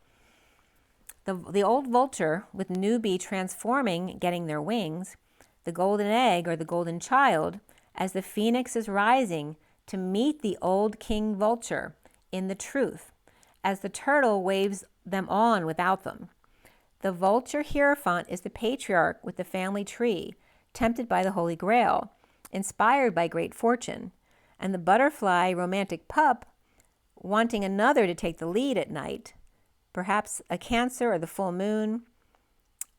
The old vulture with newbie transforming, getting their wings, the golden egg or the golden child, as the phoenix is rising to meet the old king vulture in the truth, as the turtle waves them on without them. The vulture Hierophant is the patriarch with the family tree, tempted by the Holy Grail, inspired by great fortune, and the butterfly romantic pup wanting another to take the lead at night, perhaps a Cancer or the full moon,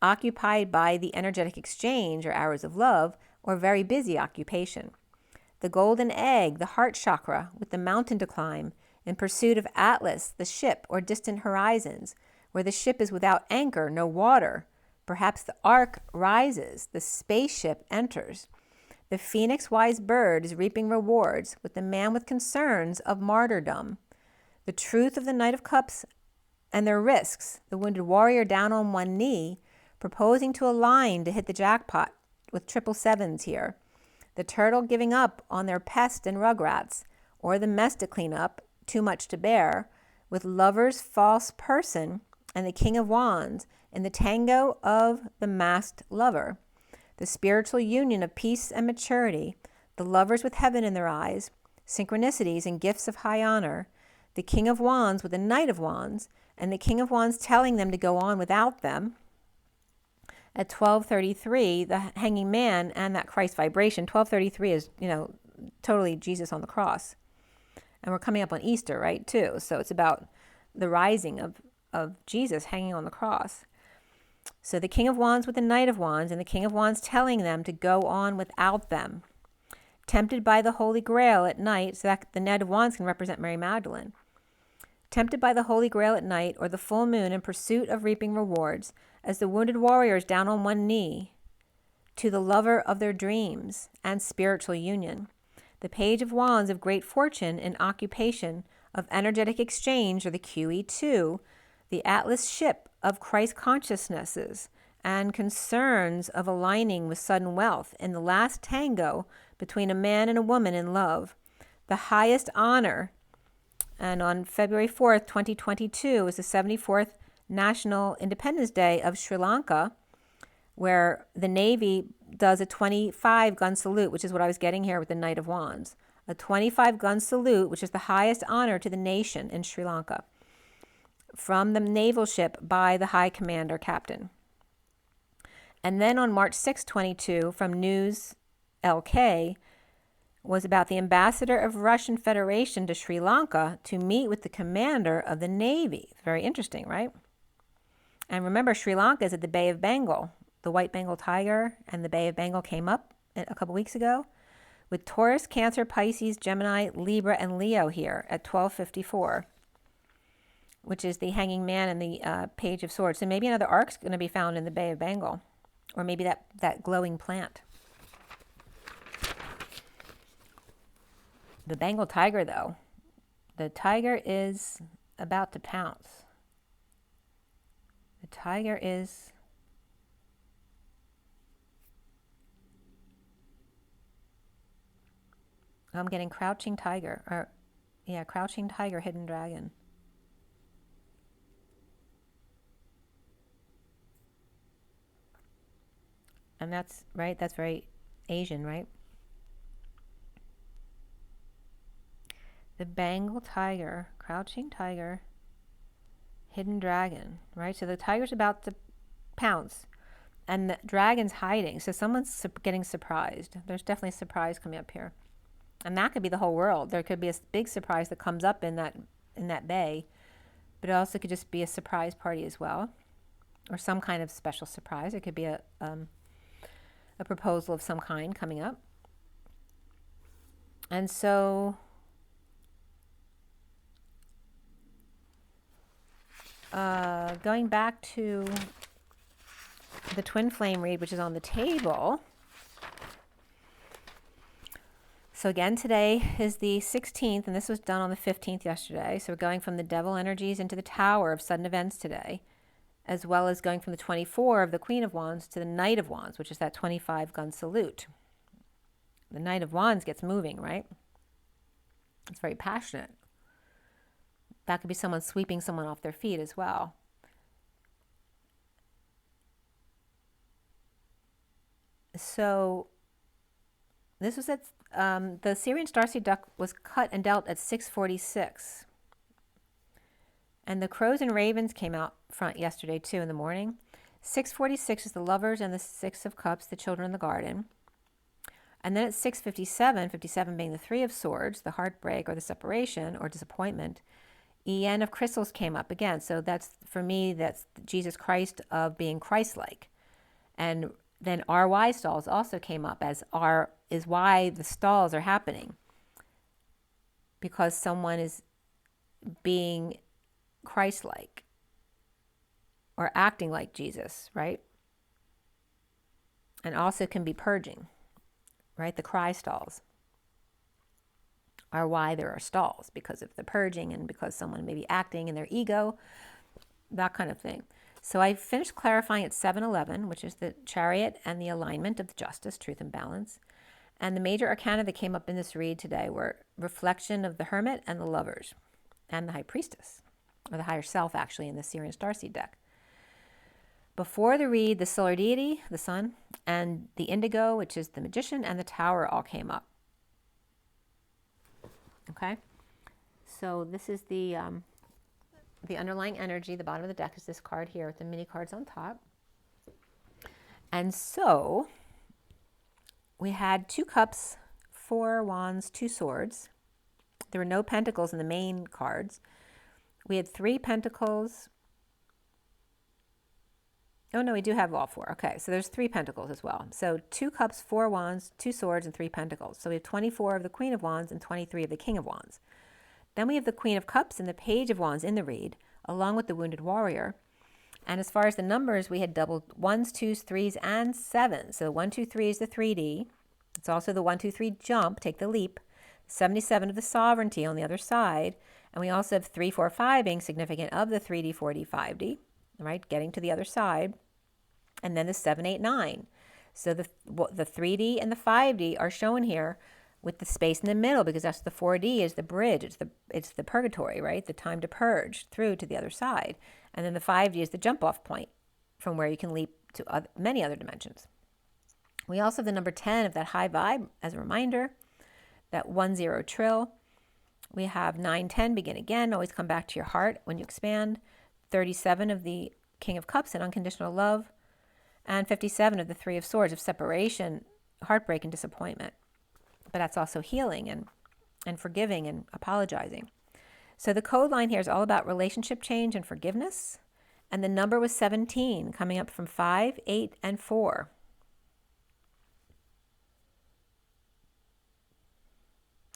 occupied by the energetic exchange or hours of love, or very busy occupation. The golden egg, the heart chakra, with the mountain to climb, in pursuit of Atlas, the ship, or distant horizons, where the ship is without anchor, no water. Perhaps the ark rises, the spaceship enters. The phoenix wise bird is reaping rewards with the man with concerns of martyrdom. The truth of the Knight of Cups and their risks, the wounded warrior down on one knee, proposing to align to hit the jackpot with 777s here. The turtle giving up on their pest and rugrats, or the mess to clean up, too much to bear, with lover's false person and the King of Wands in the tango of the masked lover. The spiritual union of peace and maturity, the lovers with heaven in their eyes, synchronicities and gifts of high honor, the King of Wands with the Knight of Wands, and the King of Wands telling them to go on without them. At 1233, the Hanging Man and that Christ vibration. 1233 is, totally Jesus on the cross. And we're coming up on Easter, right, too. So it's about the rising of Jesus hanging on the cross. So the King of Wands with the Knight of Wands, and the King of Wands telling them to go on without them. Tempted by the Holy Grail at night, so that the Knight of Wands can represent Mary Magdalene. Tempted by the Holy Grail at night, or the full moon in pursuit of reaping rewards, as the wounded warriors down on one knee, to the lover of their dreams and spiritual union. The Page of Wands of great fortune in occupation of energetic exchange, or the QE2, the Atlas ship of Christ consciousnesses and concerns of aligning with sudden wealth in the last tango between a man and a woman in love. The highest honor, and on February 4th, 2022 is the 74th National Independence Day of Sri Lanka, where the Navy does a 25-gun salute, which is what I was getting here with the Knight of Wands. A 25-gun salute, which is the highest honor to the nation in Sri Lanka, from the naval ship by the High Commander Captain. And then on March 6, 22, from News LK, was about the ambassador of Russian Federation to Sri Lanka to meet with the commander of the Navy. Very interesting, right? And remember, Sri Lanka is at the Bay of Bengal. The white Bengal tiger and the Bay of Bengal came up a couple weeks ago. with Taurus, Cancer, Pisces, Gemini, Libra, and Leo here at 1254, which is the Hanging Man and the Page of Swords. So maybe another ark's going to be found in the Bay of Bengal, or maybe that glowing plant. The Bengal tiger, though, the tiger is about to pounce. The tiger is... I'm getting crouching tiger, or yeah, crouching tiger, hidden dragon. And that's, right, that's very Asian, right? The Bengal tiger, crouching tiger, hidden dragon, right? So the tiger's about to pounce and the dragon's hiding. So someone's getting surprised. There's definitely a surprise coming up here. And that could be the whole world. There could be a big surprise that comes up in that bay, but it also could just be a surprise party as well, or some kind of special surprise. It could be a proposal of some kind coming up. And so going back to the twin flame read, which is on the table. So again, today is the 16th, and this was done on the 15th yesterday. So we're going from the devil energies into the tower of sudden events today, as well as going from the 24 of the Queen of Wands to the Knight of Wands, which is that 25 gun salute. The Knight of Wands gets moving, right? It's very passionate. That could be someone sweeping someone off their feet as well. So this was at the Syrian starseed duck was cut and dealt at 6:46. And the crows and ravens came out front yesterday too in the morning. 6:46 is the lovers and the Six of Cups, the children in the garden. And then at 6:57, 57 being the Three of Swords, the heartbreak or the separation or disappointment, En of crystals came up again. So that's, for me, that's Jesus Christ of being Christ-like. And then RY stalls also came up as R is why the stalls are happening. Because someone is being Christ-like or acting like Jesus, right? And also can be purging, right? The cry stalls are why there are stalls, because of the purging and because someone may be acting in their ego, that kind of thing. So I finished clarifying at 7:11, which is the Chariot and the alignment of the justice, truth, and balance. And the major arcana that came up in this read today were reflection of the Hermit and the Lovers and the High Priestess, or the higher self, actually, in the Syrian starseed deck. Before the read, the Solar Deity, the Sun, and the Indigo, which is the Magician, and the Tower all came up. Okay? So this is the underlying energy. The bottom of the deck is this card here with the mini cards on top. And so we had 2 cups, 4 wands, 2 swords. There were no pentacles in the main cards. We had 3 pentacles. Oh, no, we do have all 4. Okay, so there's 3 pentacles as well. So 2 cups, 4 wands, 2 swords, and 3 pentacles. So we have 24 of the Queen of Wands and 23 of the King of Wands. Then we have the Queen of Cups and the Page of Wands in the read, along with the Wounded Warrior. And as far as the numbers, we had doubled 1s, 2s, 3s, and 7s. So 1, 2, 3 is the 3D. It's also the 1, 2, 3 jump, take the leap. 77 of the Sovereignty on the other side. And we also have 3, 4, 5 being significant of the 3D, 4D, 5D, right? Getting to the other side. And then the 7, 8, 9. So the 3D and the 5D are shown here with the space in the middle, because that's the 4D is the bridge. It's the purgatory, right? The time to purge through to the other side. And then the 5D is the jump off point from where you can leap to many other dimensions. We also have the number 10 of that high vibe as a reminder, that 1-0 trill. We have 9, 10, begin again. Always come back to your heart when you expand. 37 of the King of Cups and unconditional love. And 57 of the Three of Swords of separation, heartbreak, and disappointment. But that's also healing and forgiving and apologizing. So the code line here is all about relationship change and forgiveness. And the number was 17, coming up from 5, 8, and 4.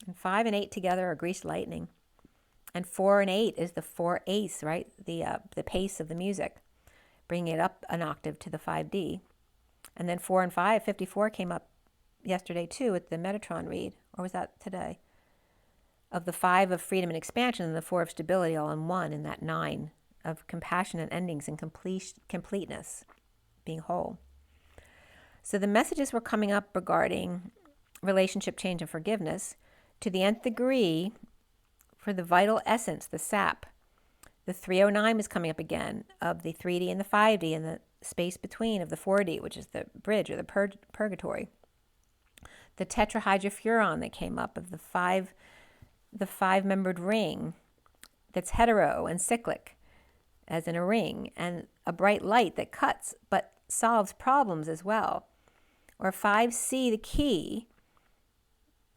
And 5 and 8 together are greased lightning. And 4 and 8 is the 4/8, right? The pace of the music, bringing it up an octave to the 5D. And then 4 and 5, 54 came up yesterday too at the Metatron read, or was that today? Of the 5 of freedom and expansion and the 4 of stability all in one, in that 9 of compassion and endings and completeness, being whole. So the messages were coming up regarding relationship change and forgiveness to the nth degree for the vital essence, the sap. The 309 was coming up again of the 3D and the 5D and the space between of the 4D, which is the bridge or the purgatory. The tetrahydrofuron that came up of the 5-membered ring that's hetero and cyclic, as in a ring, and a bright light that cuts but solves problems as well. Or 5C, the key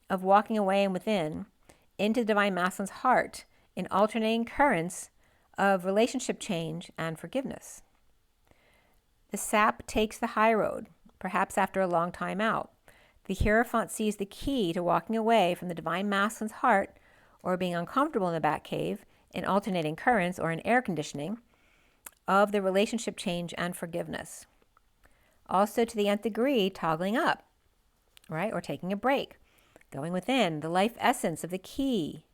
of walking away and within into the Divine Masculine's heart in alternating currents of relationship change and forgiveness. The sap takes the high road, perhaps after a long time out. The Hierophant sees the key to walking away from the Divine Masculine's heart or being uncomfortable in the bat cave in alternating currents or in air conditioning of the relationship change and forgiveness. Also to the nth degree, toggling up, right, or taking a break. Going within, the life essence of the key,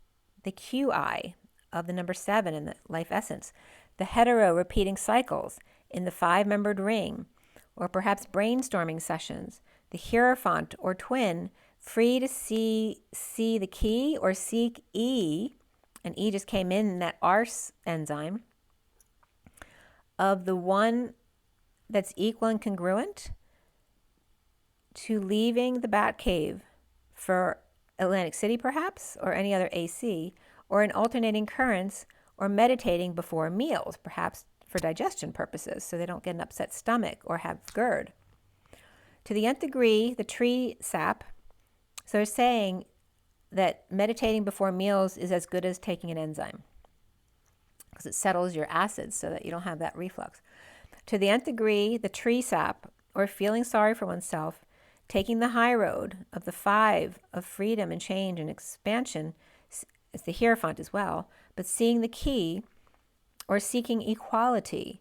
the QI of the number 7 in the life essence, the hetero repeating cycles in the 5-membered ring, or perhaps brainstorming sessions, the Hierophant or twin, free to see the key or seek E, and E just came in that ARS enzyme, of the one that's equal and congruent to leaving the bat cave for Atlantic City perhaps, or any other AC, or in alternating currents, or meditating before meals, perhaps for digestion purposes, so they don't get an upset stomach or have GERD. To the nth degree, the tree sap, so they're saying that meditating before meals is as good as taking an enzyme, because it settles your acids so that you don't have that reflux. To the nth degree, the tree sap, or feeling sorry for oneself, taking the high road of the 5 of freedom and change and expansion, it's the Hierophant as well, but seeing the key or seeking equality,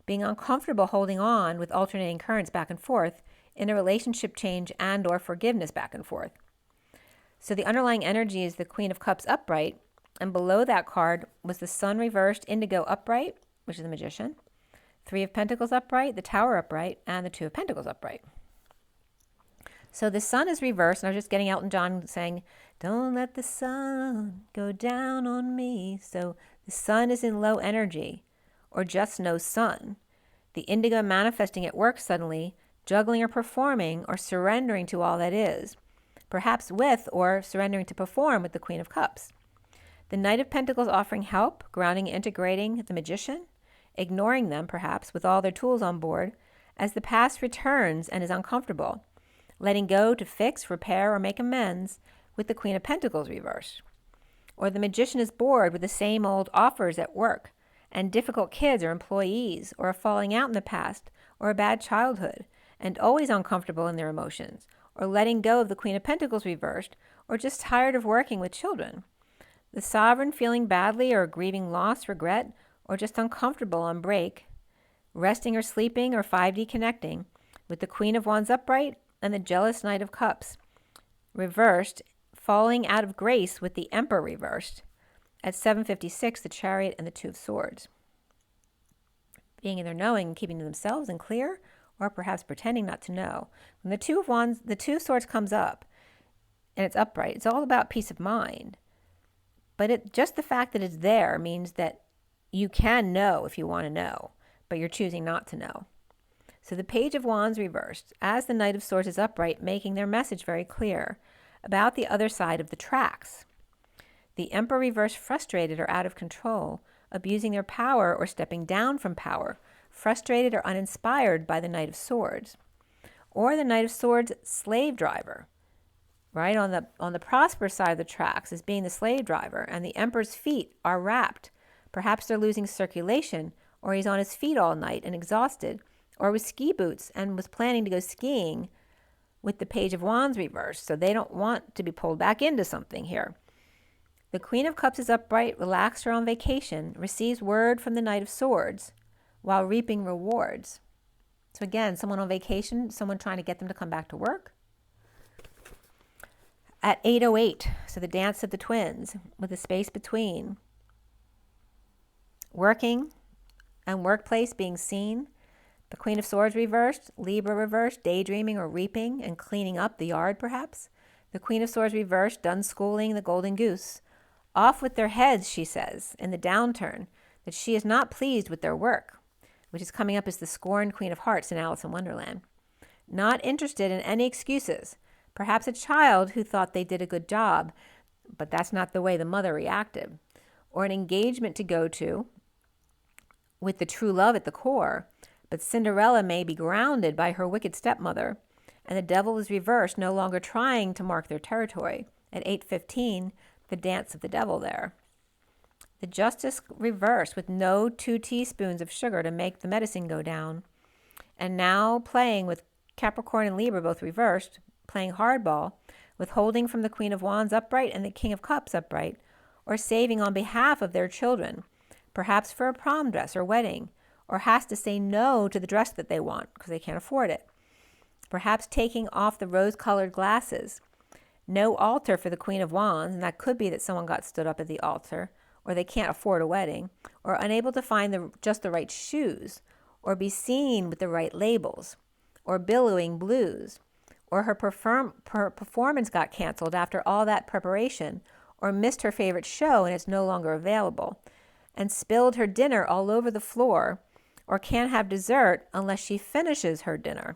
being uncomfortable holding on with alternating currents back and forth in a relationship change and or forgiveness back and forth. So the underlying energy is the Queen of Cups upright, and below that card was the Sun reversed, Indigo upright, which is the Magician, 3 of Pentacles upright, the Tower upright, and the 2 of Pentacles upright. So the sun is reversed, and I was just getting Elton John saying, don't let the sun go down on me. So the sun is in low energy, or just no sun. The indigo manifesting at work suddenly, juggling or performing, or surrendering to all that is, perhaps with or surrendering to perform with the Queen of Cups. The Knight of Pentacles offering help, grounding, integrating the Magician, ignoring them perhaps with all their tools on board, as the past returns and is uncomfortable, letting go to fix, repair, or make amends with the Queen of Pentacles reversed. Or the Magician is bored with the same old offers at work, and difficult kids or employees, or a falling out in the past, or a bad childhood, and always uncomfortable in their emotions, or letting go of the Queen of Pentacles reversed, or just tired of working with children. The Sovereign feeling badly or grieving loss, regret, or just uncomfortable on break, resting or sleeping or 5D connecting with the Queen of Wands upright and the jealous Knight of Cups reversed, falling out of grace with the Emperor reversed at 756, the Chariot and the 2 of Swords. Being in their knowing and keeping to themselves and clear, or perhaps pretending not to know. When the 2 of Wands, the 2 of Swords comes up and it's upright, it's all about peace of mind. But just the fact that it's there means that you can know if you want to know, but you're choosing not to know. So the Page of Wands reversed, as the Knight of Swords is upright, making their message very clear about the other side of the tracks. The Emperor reversed, frustrated or out of control, abusing their power or stepping down from power, frustrated or uninspired by the Knight of Swords. Or the Knight of Swords slave driver, right? On the prosperous side of the tracks is being the slave driver, and the Emperor's feet are wrapped. Perhaps they're losing circulation, or he's on his feet all night and exhausted, or with ski boots and was planning to go skiing, with the Page of Wands reversed. So they don't want to be pulled back into something here. The Queen of Cups is upright, relaxed or on vacation, receives word from the Knight of Swords while reaping rewards. So again, someone on vacation, someone trying to get them to come back to work. At 8:08, so the dance of the twins with the space between. Working and workplace being seen. The Queen of Swords reversed, Libra reversed, daydreaming or reaping and cleaning up the yard perhaps. The Queen of Swords reversed, done schooling the golden goose. Off with their heads, she says, in the downturn, that she is not pleased with their work, which is coming up as the scorned Queen of Hearts in Alice in Wonderland. Not interested in any excuses. Perhaps a child who thought they did a good job, but that's not the way the mother reacted. Or an engagement to go to with the true love at the core, but Cinderella may be grounded by her wicked stepmother, and the devil is reversed, no longer trying to mark their territory. At 8:15, the dance of the devil there. The Justice reversed with no 2 teaspoons of sugar to make the medicine go down. And now playing with Capricorn and Libra both reversed, playing hardball, withholding from the Queen of Wands upright and the King of Cups upright, or saving on behalf of their children, perhaps for a prom dress or wedding, or has to say no to the dress that they want because they can't afford it. Perhaps taking off the rose-colored glasses. No altar for the Queen of Wands, and that could be that someone got stood up at the altar, or they can't afford a wedding, or unable to find just the right shoes, or be seen with the right labels, or billowing blues, or her performance got canceled after all that preparation, or missed her favorite show and it's no longer available, and spilled her dinner all over the floor, or can't have dessert unless she finishes her dinner.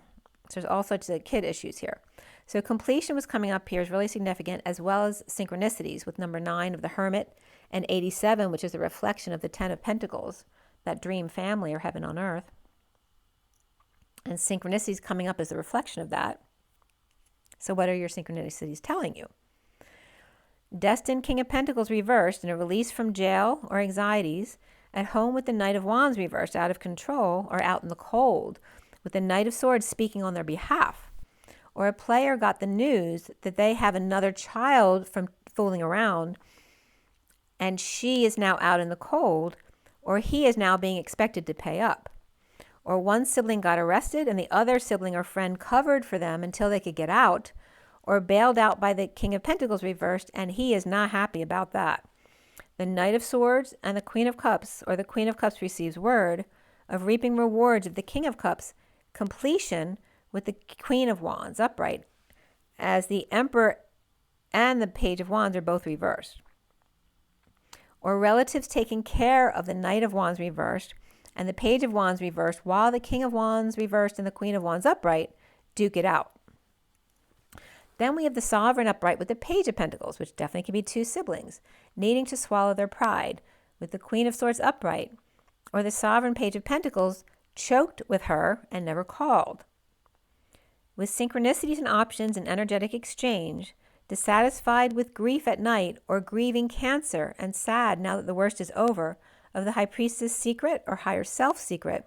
So there's all sorts of kid issues here. So completion was coming up here is really significant, as well as synchronicities with number 9 of the Hermit and 87, which is a reflection of the 10 of Pentacles, that dream family or heaven on earth. And synchronicities coming up as a reflection of that. So what are your synchronicities telling you? Destined King of Pentacles reversed and a release from jail or anxieties, at home with the Knight of Wands reversed, out of control or out in the cold, with the Knight of Swords speaking on their behalf. Or a player got the news that they have another child from fooling around, and she is now out in the cold, or he is now being expected to pay up. Or one sibling got arrested and the other sibling or friend covered for them until they could get out, or bailed out by the King of Pentacles reversed, and he is not happy about that. The Knight of Swords and the Queen of Cups, or the Queen of Cups receives word of reaping rewards of the King of Cups, completion with the Queen of Wands upright, as the Emperor and the Page of Wands are both reversed. Or relatives taking care of the Knight of Wands reversed and the Page of Wands reversed, while the King of Wands reversed and the Queen of Wands upright duke it out. Then we have the Sovereign upright with the Page of Pentacles, which definitely can be 2 siblings, needing to swallow their pride, with the Queen of Swords upright, or the Sovereign Page of Pentacles choked with her and never called. With synchronicities and options and energetic exchange, dissatisfied with grief at night, or grieving cancer and sad now that the worst is over, of the High Priestess secret or higher self secret,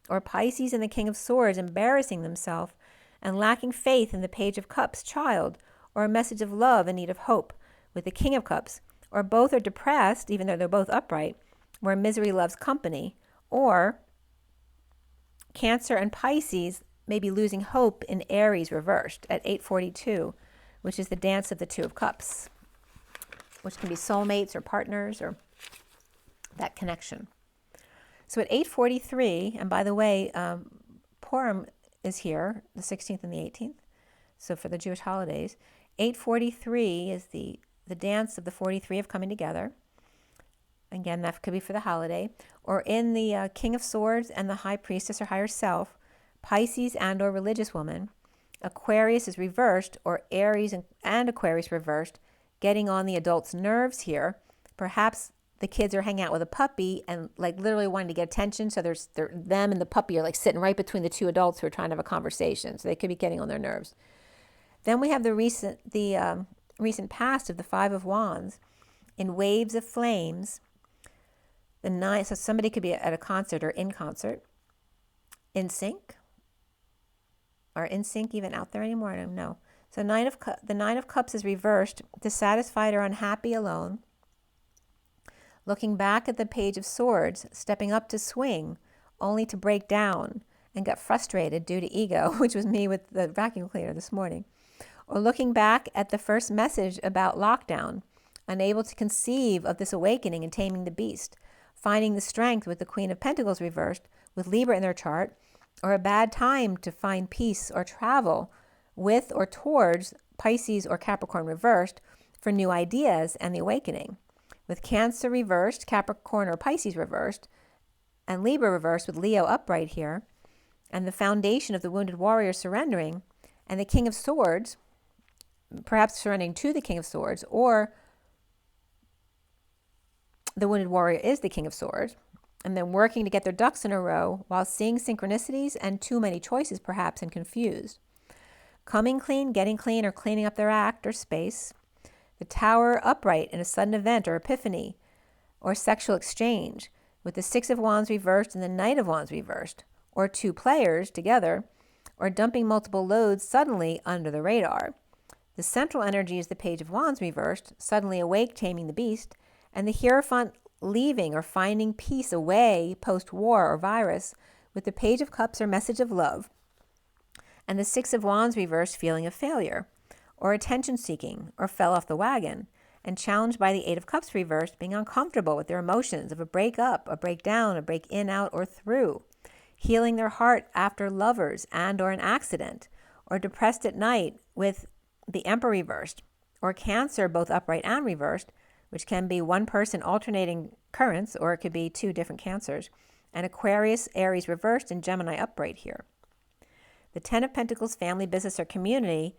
or Pisces and the King of Swords embarrassing themselves and lacking faith in the Page of Cups child, or a message of love in need of hope with the King of Cups, or both are depressed even though they're both upright, where misery loves company, or Cancer and Pisces may be losing hope in Aries reversed at 8:42, which is the dance of the 2 of Cups, which can be soulmates or partners or that connection. So at 8:43, and by the way, Purim is here, the 16th and the 18th, so for the Jewish holidays. 8:43 is the dance of the 43 of coming together. Again, that could be for the holiday. Or in the King of Swords and the High Priestess or higher self, Pisces and or religious woman. Aquarius is reversed, or Aries and Aquarius reversed, getting on the adult's nerves here. Perhaps the kids are hanging out with a puppy and like literally wanting to get attention. So them and the puppy are like sitting right between the 2 adults who are trying to have a conversation. So they could be getting on their nerves. Then we have the recent past of the 5 of Wands in waves of flames. The 9, so somebody could be at a concert or in concert, in sync, are in sync even out there anymore? I don't know. So the Nine of Cups is reversed, dissatisfied or unhappy alone, looking back at the Page of Swords, stepping up to swing, only to break down and get frustrated due to ego, which was me with the vacuum cleaner this morning. Or looking back at the first message about lockdown, unable to conceive of this awakening and taming the beast, finding the strength with the Queen of Pentacles reversed, with Libra in their chart, or a bad time to find peace or travel with or towards Pisces or Capricorn reversed for new ideas and the awakening. With Cancer reversed, Capricorn or Pisces reversed, and Libra reversed with Leo upright here, and the foundation of the wounded warrior surrendering, and the King of Swords, perhaps surrendering to the King of Swords, or the wounded warrior is the King of Swords, and then working to get their ducks in a row while seeing synchronicities and too many choices perhaps and confused. Coming clean, getting clean, or cleaning up their act or space. The Tower upright in a sudden event or epiphany or sexual exchange, with the Six of Wands reversed and the Knight of Wands reversed, or two players together, or dumping multiple loads suddenly under the radar. The central energy is the Page of Wands reversed, suddenly awake, taming the beast, and the Hierophant leaving or finding peace away post-war or virus, with the Page of Cups or message of love, and the Six of Wands reversed, feeling of failure, or attention-seeking, or fell off the wagon, and challenged by the Eight of Cups reversed, being uncomfortable with their emotions of a breakup, a breakdown, a break in, out, or through, healing their heart after lovers and or an accident, or depressed at night with the Emperor reversed, or Cancer both upright and reversed, which can be one person alternating currents, or it could be two different Cancers, and Aquarius, Aries reversed, and Gemini upright here. The Ten of Pentacles, family, business, or community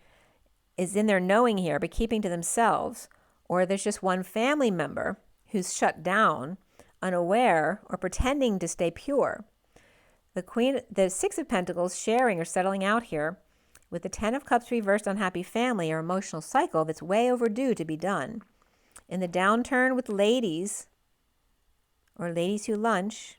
is in their knowing here, but keeping to themselves, or there's just one family member who's shut down, unaware, or pretending to stay pure. The Six of Pentacles sharing or settling out here, with the Ten of Cups reversed, unhappy family or emotional cycle that's way overdue to be done. In the downturn with ladies, or ladies who lunch,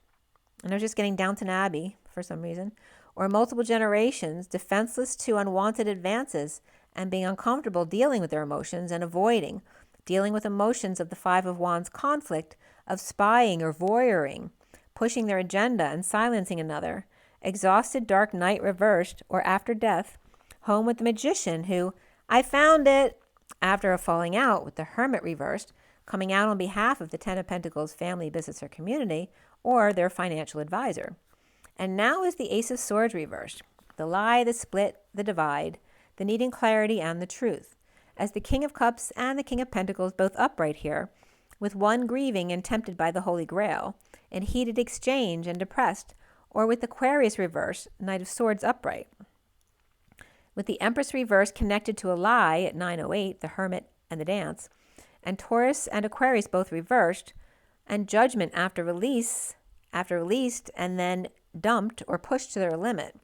and I was just getting Downton Abbey for some reason, or multiple generations, defenseless to unwanted advances and being uncomfortable dealing with their emotions and avoiding, dealing with emotions of the Five of Wands conflict of spying or voyeuring, pushing their agenda and silencing another, exhausted dark night reversed, or after death, home with the Magician who, I found it, after a falling out with the Hermit reversed, coming out on behalf of the Ten of Pentacles family, business, or community, or their financial advisor. And now is the Ace of Swords reversed, the lie, the split, the divide, the needing clarity and the truth, as the King of Cups and the King of Pentacles both upright here, with one grieving and tempted by the Holy Grail, in heated exchange and depressed, or with Aquarius reversed, Knight of Swords upright. With the Empress reversed connected to a lie at 9:08, the Hermit and the Dance, and Taurus and Aquarius both reversed, and Judgment after released, and then dumped or pushed to their limit.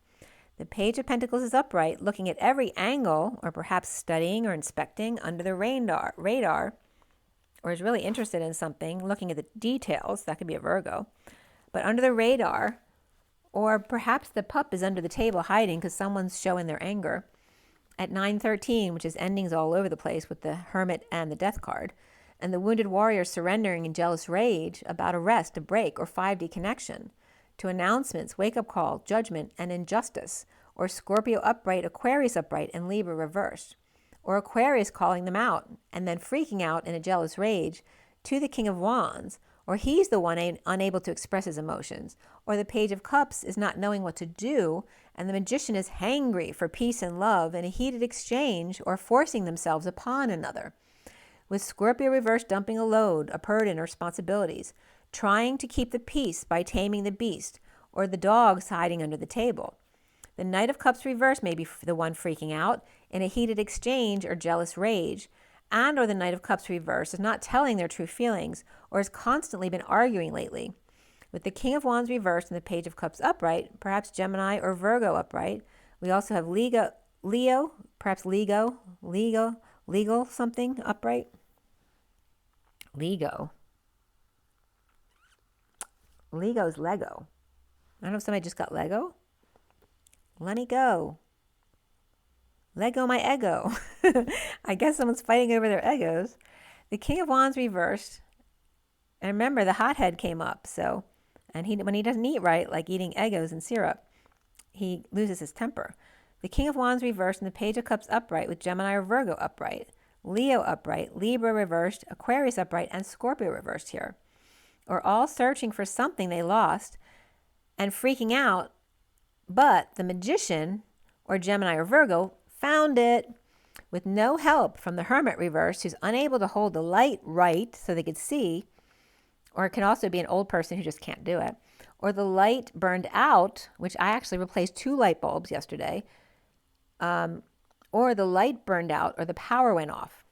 The Page of Pentacles is upright, looking at every angle, or perhaps studying or inspecting under the radar, or is really interested in something, looking at the details. That could be a Virgo. But under the radar, or perhaps the pup is under the table hiding because someone's showing their anger. At 9:13, which is endings all over the place with the Hermit and the Death card, and the wounded warrior surrendering in jealous rage about a rest, a break, or 5D connection, to announcements, wake-up call, judgment, and injustice, or Scorpio upright, Aquarius upright, and Libra reversed, or Aquarius calling them out and then freaking out in a jealous rage to the King of Wands, or he's the one unable to express his emotions, or the Page of Cups is not knowing what to do, and the Magician is hangry for peace and love in a heated exchange or forcing themselves upon another. With Scorpio reversed dumping a load, a burden, or responsibilities, trying to keep the peace by taming the beast, or the dogs hiding under the table. The Knight of Cups reversed may be the one freaking out in a heated exchange or jealous rage, and or the Knight of Cups reversed is not telling their true feelings or has constantly been arguing lately. With the King of Wands reversed and the Page of Cups upright, perhaps Gemini or Virgo upright. We also have Leo, perhaps legal something upright. Lego's Lego. I don't know if somebody just got Lego. Let me go. Let go my ego. I guess someone's fighting over their egos. The King of Wands reversed. And remember, the hothead came up. So, and when he doesn't eat right, like eating egos and syrup, he loses his temper. The King of Wands reversed and the Page of Cups upright with Gemini or Virgo upright, Leo upright, Libra reversed, Aquarius upright, and Scorpio reversed here. Are all searching for something they lost and freaking out, but the Magician or Gemini or Virgo found it with no help from the Hermit reversed, who's unable to hold the light right so they could see, or it can also be an old person who just can't do it, or the light burned out, which I actually replaced 2 light bulbs yesterday, or the light burned out or the power went off.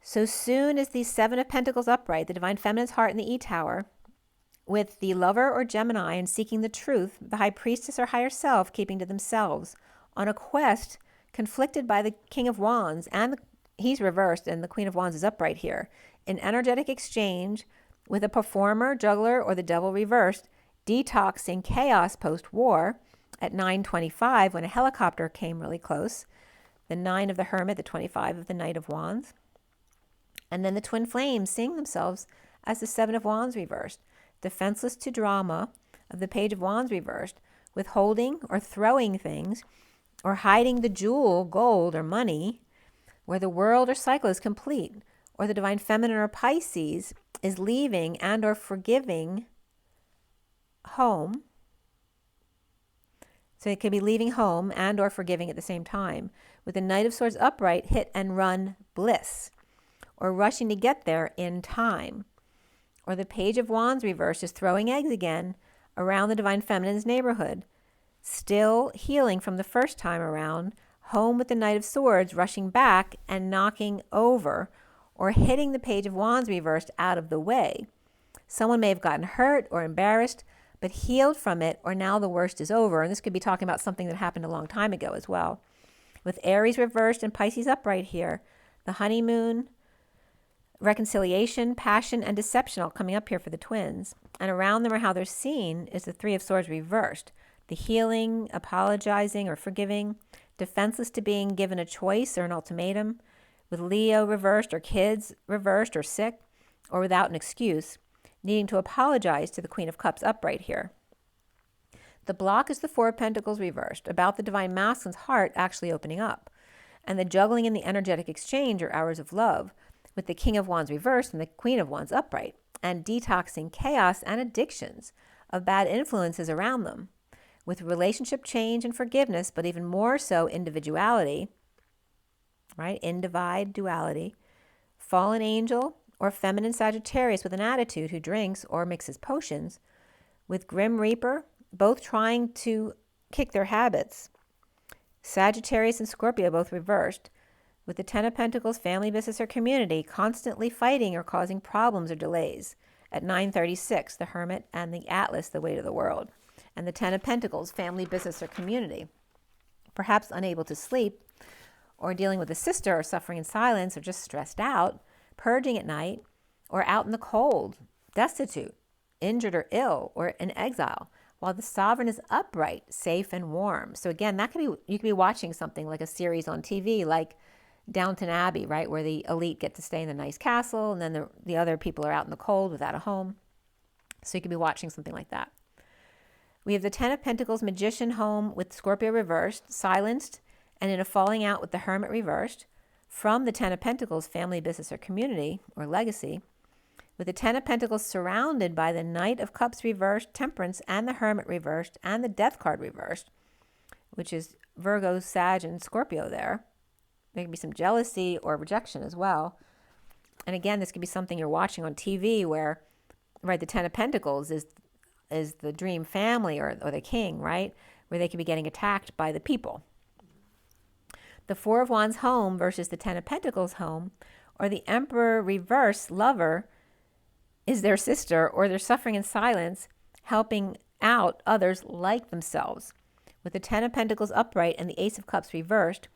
So soon as the 7 of Pentacles upright, the Divine Feminine's heart in the E-Tower, with the Lover or Gemini and seeking the truth, the High Priestess or higher self keeping to themselves, on a quest conflicted by the King of Wands, and he's reversed and the Queen of Wands is upright here, in energetic exchange with a performer, juggler, or the devil reversed, detoxing chaos post-war at 9:25 when a helicopter came really close, the 9 of the Hermit, the 25 of the Knight of Wands. And then the twin flames seeing themselves as the 7 of Wands reversed, defenseless to drama of the Page of Wands reversed, withholding or throwing things, or hiding the jewel, gold, or money, where the world or cycle is complete, or the Divine Feminine or Pisces is leaving and or forgiving home. So it could be leaving home and or forgiving at the same time, with the Knight of Swords upright, hit and run bliss, or rushing to get there in time. Or the Page of Wands reversed is throwing eggs again around the Divine Feminine's neighborhood, still healing from the first time around, home with the Knight of Swords rushing back and knocking over or hitting the Page of Wands reversed out of the way. Someone may have gotten hurt or embarrassed, but healed from it, or now the worst is over. And this could be talking about something that happened a long time ago as well. With Aries reversed and Pisces upright here, the honeymoon, reconciliation, passion, and deception all coming up here for the twins. And around them, or how they're seen, is the 3 of Swords reversed. The healing, apologizing, or forgiving, defenseless to being given a choice or an ultimatum, with Leo reversed, or kids reversed, or sick, or without an excuse, needing to apologize to the Queen of Cups upright here. The block is the 4 of Pentacles reversed, about the Divine Masculine's heart actually opening up, and the juggling in the energetic exchange or hours of love, with the King of Wands reversed and the Queen of Wands upright, and detoxing chaos and addictions of bad influences around them, with relationship change and forgiveness, but even more so individuality, right? Individe duality, fallen angel or feminine Sagittarius with an attitude who drinks or mixes potions, with Grim Reaper, both trying to kick their habits, Sagittarius and Scorpio both reversed, with the 10 of Pentacles, family, business, or community, constantly fighting or causing problems or delays. At 9:36, the Hermit and the Atlas, the weight of the world. And the 10 of Pentacles, family, business, or community, perhaps unable to sleep, or dealing with a sister, or suffering in silence, or just stressed out, purging at night, or out in the cold, destitute, injured or ill, or in exile, while the Sovereign is upright, safe, and warm. So again, that could be, you could be watching something like a series on TV, like Downton Abbey, right, where the elite get to stay in the nice castle, and then the other people are out in the cold without a home. So you could be watching something like that. We have the 10 of Pentacles, Magician home with Scorpio reversed, silenced, and in a falling out with the Hermit reversed, from the 10 of Pentacles, family, business, or community, or legacy, with the 10 of Pentacles surrounded by the Knight of Cups reversed, Temperance, and the Hermit reversed, and the Death card reversed, which is Virgo, Sag, and Scorpio there. There can be some jealousy or rejection as well. And again, this could be something you're watching on TV where, right, the 10 of Pentacles is the dream family or the king, right, where they could be getting attacked by the people. The 4 of Wands home versus the 10 of Pentacles home, or the Emperor reverse lover is their sister, or they're suffering in silence, helping out others like themselves. With the 10 of Pentacles upright and the Ace of Cups reversed,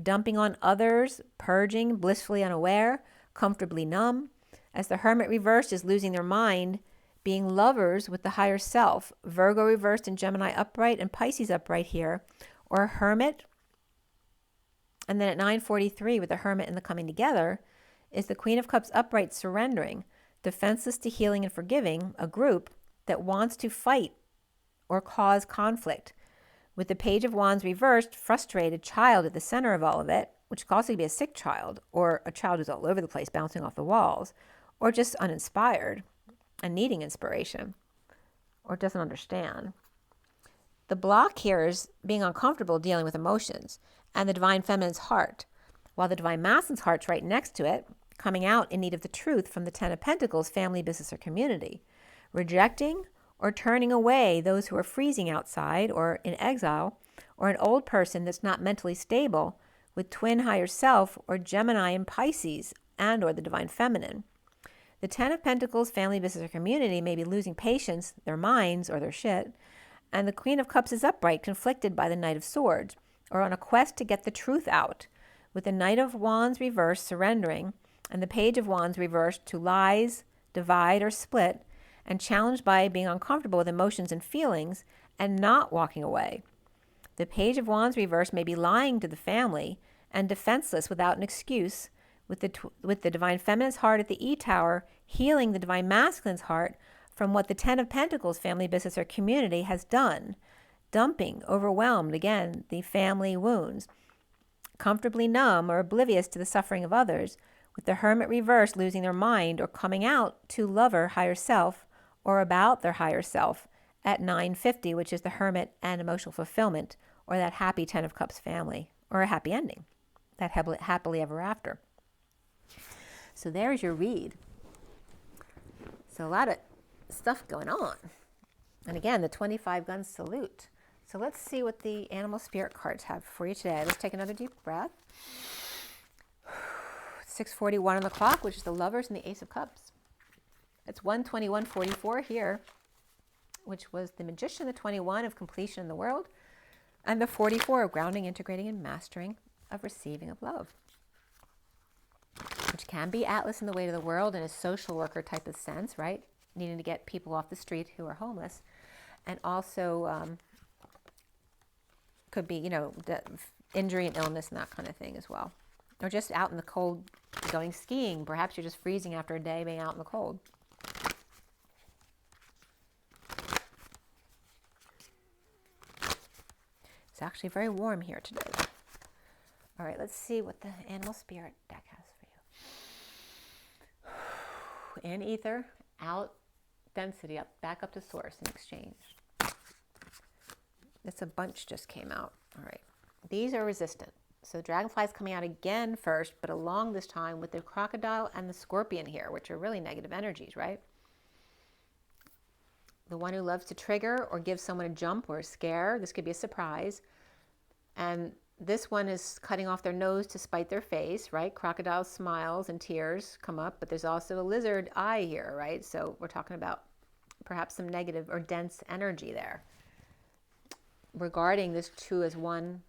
dumping on others, purging, blissfully unaware, comfortably numb, as the Hermit reversed is losing their mind, being lovers with the higher self, Virgo reversed and Gemini upright and Pisces upright here, or a Hermit And then at 9:43 with the Hermit and the Coming Together is the Queen of Cups upright, surrendering, defenseless to healing and forgiving, a group that wants to fight or cause conflict. With the Page of Wands reversed, frustrated child at the center of all of it, which could also be a sick child or a child who's all over the place bouncing off the walls, or just uninspired and needing inspiration or doesn't understand. The block here is being uncomfortable dealing with emotions and the Divine Feminine's heart, while the Divine Masculine's heart's right next to it, coming out in need of the truth from the Ten of Pentacles, family, business, or community, rejecting or turning away those who are freezing outside or in exile, or an old person that's not mentally stable with twin higher self or Gemini and Pisces and or the Divine Feminine. The Ten of Pentacles, family, business, or community may be losing patience, their minds, or their shit, and the Queen of Cups is upright, conflicted by the Knight of Swords, or on a quest to get the truth out, with the Knight of Wands reversed, surrendering, and the Page of Wands reversed to lies, divide, or split, and challenged by being uncomfortable with emotions and feelings and not walking away. The Page of Wands reversed may be lying to the family and defenseless without an excuse, with the Divine Feminine's heart at the E Tower healing the Divine Masculine's heart from what the Ten of Pentacles, family, business, or community has done, dumping, overwhelmed, again, the family wounds, comfortably numb or oblivious to the suffering of others, with the Hermit reversed, losing their mind or coming out to lover, higher self, or about their higher self at 9:50, which is the Hermit and emotional fulfillment, or that happy Ten of Cups family, or a happy ending, that happily ever after. So there's your read. So a lot of stuff going on. And again, the 25 gun salute. So let's see what the animal spirit cards have for you today. Let's take another deep breath. 6:41 on the clock, which is the Lovers and the Ace of Cups. It's 121:44 here, which was the Magician, the 21 of completion in the world, and the 44 of grounding, integrating, and mastering, of receiving of love, which can be Atlas in the way to the world in a social worker type of sense, right? Needing to get people off the street who are homeless, and also could be, injury and illness and that kind of thing as well. Or just out in the cold going skiing. Perhaps you're just freezing after a day being out in the cold. It's actually very warm here today. All right, let's see what the animal spirit deck has for you. In ether, out density, up, back up to source in exchange. It's a bunch just came out. All right, these are resistant. So dragonfly is coming out again first, but along this time with the crocodile and the scorpion here, which are really negative energies, right? The one who loves to trigger or give someone a jump or a scare. This could be a surprise. And this one is cutting off their nose to spite their face, right? Crocodile smiles and tears come up, but there's also a lizard eye here, right? So we're talking about perhaps some negative or dense energy there. Regarding this two as one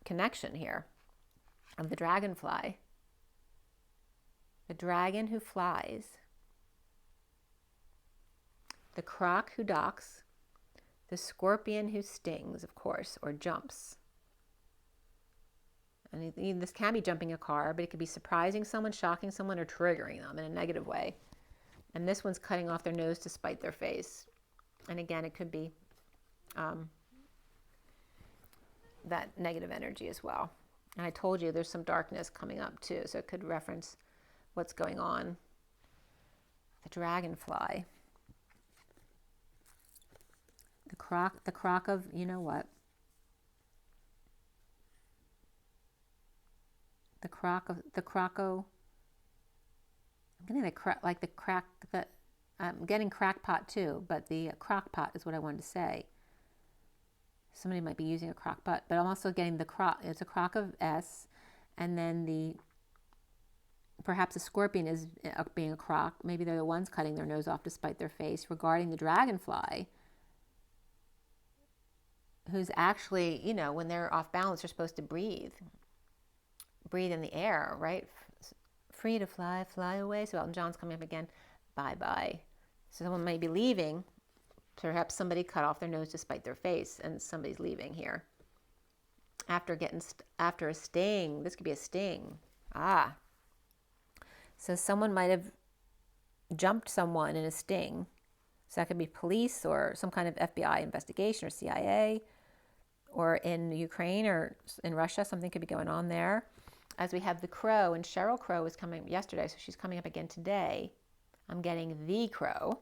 connection here of the dragonfly, the dragon who flies, the croc who docks, the scorpion who stings, of course, or jumps. And this can be jumping a car, but it could be surprising someone, shocking someone, or triggering them in a negative way. And this one's cutting off their nose to spite their face. And again, it could be that negative energy as well. And I told you there's some darkness coming up too, so it could reference what's going on. The dragonfly, the croc of you know what, the croco. I'm getting crackpot too, but the crockpot is what I wanted to say. Somebody might be using a crock pot, but I'm also getting the croc. It's a croc of S, and then perhaps a scorpion is being a croc. Maybe they're the ones cutting their nose off to spite their face. Regarding the dragonfly, who's actually, when they're off balance, they're supposed to breathe in the air, right? Free to fly, fly away. So Elton John's coming up again. Bye-bye. So someone might be leaving. Perhaps somebody cut off their nose to spite their face, and somebody's leaving here. after a sting. This could be a sting. Ah. So someone might have jumped someone in a sting. So that could be police or some kind of FBI investigation or CIA, or in Ukraine or in Russia, something could be going on there. As we have the crow, and Cheryl Crow was coming up yesterday, so she's coming up again today. I'm getting the crow.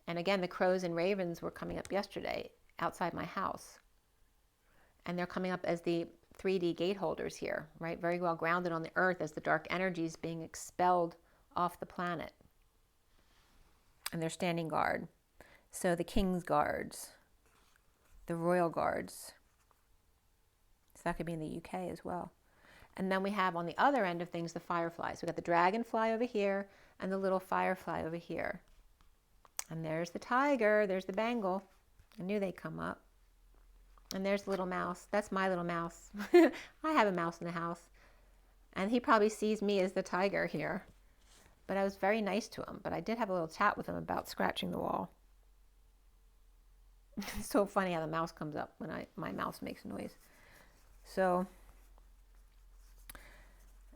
And again, the crows and ravens were coming up yesterday outside my house. And they're coming up as the 3D gate holders here, right? Very well grounded on the earth as the dark energy is being expelled off the planet. And they're standing guard. So the king's guards, the royal guards. So that could be in the UK as well. And then we have on the other end of things, the fireflies. We got the dragonfly over here and the little firefly over here. And there's the tiger, there's the Bengal. I knew they'd come up. And there's the little mouse. That's my little mouse. I have a mouse in the house. And he probably sees me as the tiger here. But I was very nice to him. But I did have a little chat with him about scratching the wall. It's so funny how the mouse comes up when my mouse makes noise. So,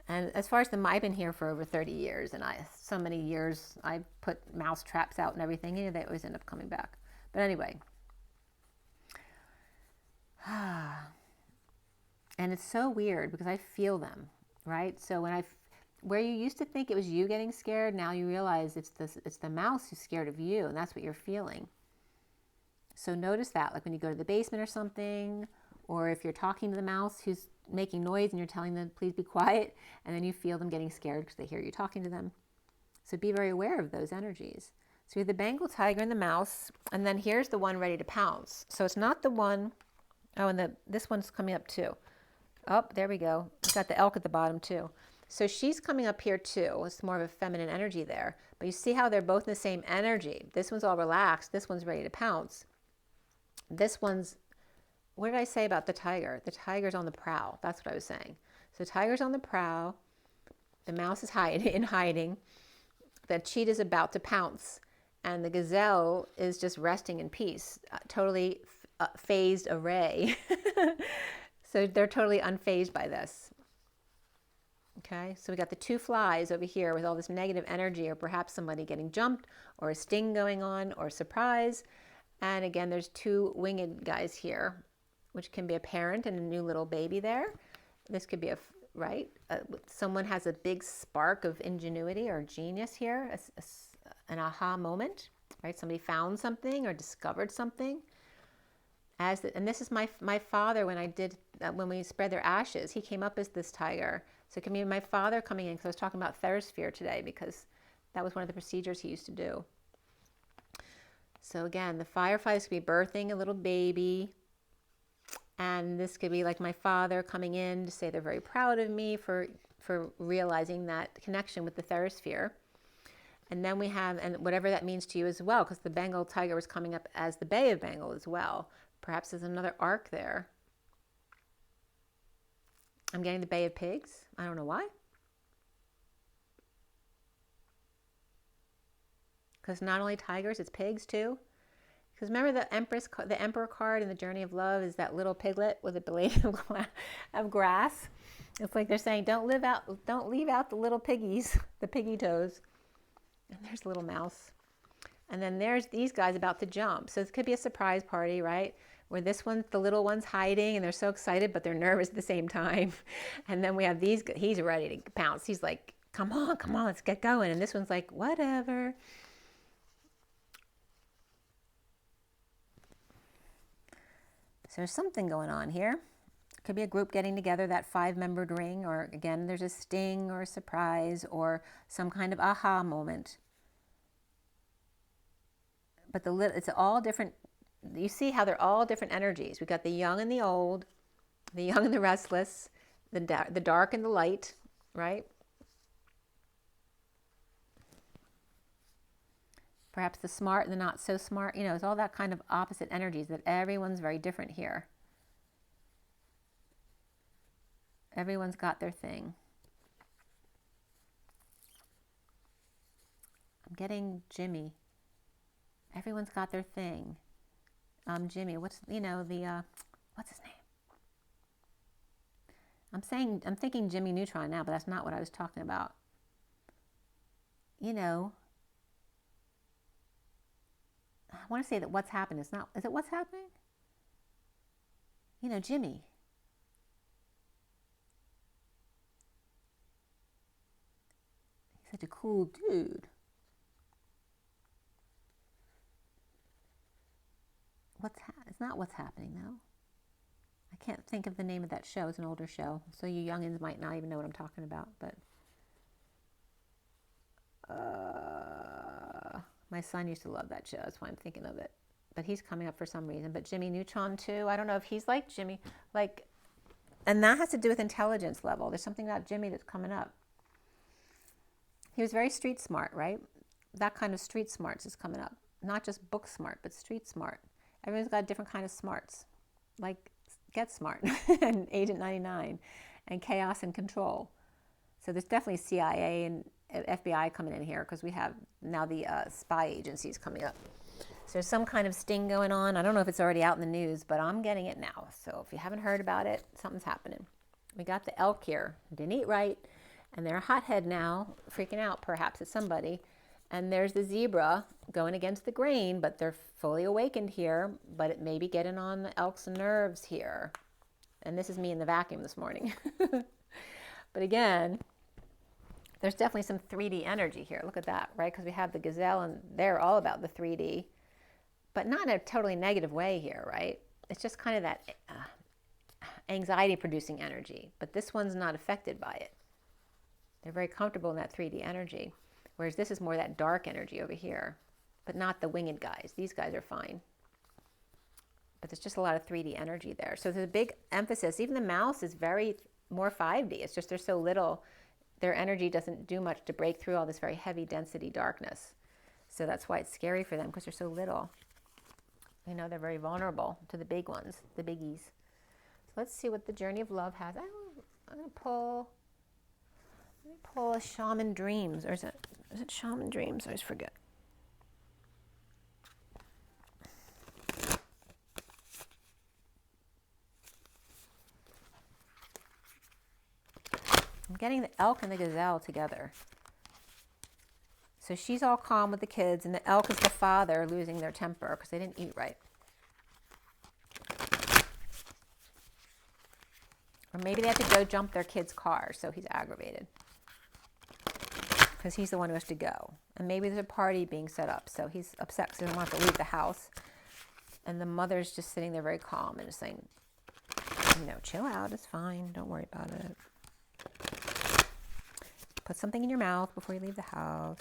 and as far as I've been here for over 30 years, and so many years I put mouse traps out and everything, and they always end up coming back. But anyway. And it's so weird because I feel them, right? So where you used to think it was you getting scared, now you realize it's the mouse who's scared of you, and that's what you're feeling. So notice that, like when you go to the basement or something, or if you're talking to the mouse who's making noise and you're telling them, please be quiet, and then you feel them getting scared because they hear you talking to them. So be very aware of those energies. So we have the Bengal tiger and the mouse, and then here's the one ready to pounce. So it's not the one, oh, and this one's coming up too. Oh, there we go. We've got the elk at the bottom too. So she's coming up here too. It's more of a feminine energy there. But you see how they're both in the same energy. This one's all relaxed. This one's ready to pounce. This one's, what did I say about the tiger? The tiger's on the prowl. That's what I was saying. So the tiger's on the prowl. The mouse is in hiding. The cheetah's about to pounce. And the gazelle is just resting in peace. Totally phased array. So they're totally unfazed by this. Okay, so we got the two flies over here with all this negative energy, or perhaps somebody getting jumped, or a sting going on, or a surprise. And again, there's two winged guys here, which can be a parent and a new little baby there. This could be someone has a big spark of ingenuity or genius here, an aha moment, right? Somebody found something or discovered something. And this is my father when we spread their ashes. He came up as this tiger. So it can be my father coming in, because I was talking about TheraSphere today, because that was one of the procedures he used to do. So again, the fireflies could be birthing a little baby. And this could be like my father coming in to say they're very proud of me for realizing that connection with the TheraSphere. And then we have, and whatever that means to you as well, because the Bengal tiger was coming up as the Bay of Bengal as well. Perhaps there's another arc there. I'm getting the Bay of Pigs. I don't know why. Because not only tigers, it's pigs too. Because remember the Emperor card in the Journey of Love is that little piglet with a blade of grass. It's like they're saying, don't leave out the little piggies, the piggy toes. And there's a little mouse. And then there's these guys about to jump. So it could be a surprise party, right? Where the little one's hiding and they're so excited, but they're nervous at the same time. And then we have he's ready to pounce. He's like, come on, let's get going. And this one's like, whatever. So there's something going on here. Could be a group getting together, that 5-membered ring, or again, there's a sting or a surprise or some kind of aha moment. But it's all different. You see how they're all different energies. We've got the young and the old, the young and the restless, the dark and the light, right? Perhaps the smart and the not so smart. It's all that kind of opposite energies, that everyone's very different here. Everyone's got their thing. I'm getting Jimmy. Everyone's got their thing. Jimmy, what's his name? I'm thinking Jimmy Neutron now, but that's not what I was talking about. You know, I want to say that what's happened is not, is it what's happening? You know, Jimmy. He's such a cool dude. It's not what's happening though. I can't think of the name of that show. It's an older show, so you youngins might not even know what I'm talking about. But my son used to love that show. That's why I'm thinking of it. But he's coming up for some reason. But Jimmy Neutron too. I don't know if he's like Jimmy, like, and that has to do with intelligence level. There's something about Jimmy that's coming up. He was very street smart, right? That kind of street smarts is coming up. Not just book smart, but street smart. Everyone's got a different kind of smarts, like Get Smart and Agent 99 and Chaos and Control. So there's definitely CIA and FBI coming in here because we have now the spy agencies coming up. So there's some kind of sting going on. I don't know if it's already out in the news, but I'm getting it now. So if you haven't heard about it, something's happening. We got the elk here. Didn't eat right, and they're a hothead now, freaking out perhaps at somebody. And there's the zebra going against the grain, but they're fully awakened here, but it may be getting on the elk's nerves here. And this is me in the vacuum this morning. But again, there's definitely some 3D energy here. Look at that, right? Because we have the gazelle, and they're all about the 3D, but not in a totally negative way here, right? It's just kind of that anxiety-producing energy, but this one's not affected by it. They're very comfortable in that 3D energy. Whereas this is more that dark energy over here, but not the winged guys. These guys are fine. But there's just a lot of 3D energy there. So there's a big emphasis. Even the mouse is very more 5D. It's just they're so little, their energy doesn't do much to break through all this very heavy density darkness. So that's why it's scary for them, because they're so little. You know, they're very vulnerable to the big ones, the biggies. So let's see what the Journey of Love has. I'm going to pull... Let me pull a Shaman Dreams, or is it Shaman Dreams? I always forget. I'm getting the elk and the gazelle together. So she's all calm with the kids, and the elk is the father losing their temper because they didn't eat right. Or maybe they have to go jump their kid's car, so he's aggravated. Because he's the one who has to go. And maybe there's a party being set up, so he's upset because he doesn't want to leave the house. And the mother's just sitting there very calm and just saying, you know, chill out, it's fine, don't worry about it. Put something in your mouth before you leave the house.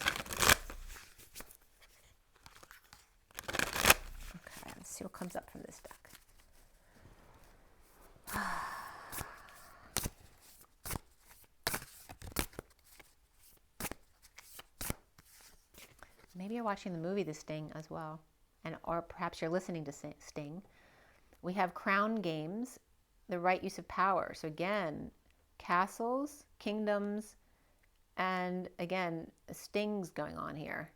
Okay, let's see what comes up from this deck. Maybe you're watching the movie The Sting as well, or perhaps you're listening to Sting. We have crown games, the right use of power. So again, castles, kingdoms, and again, stings going on here.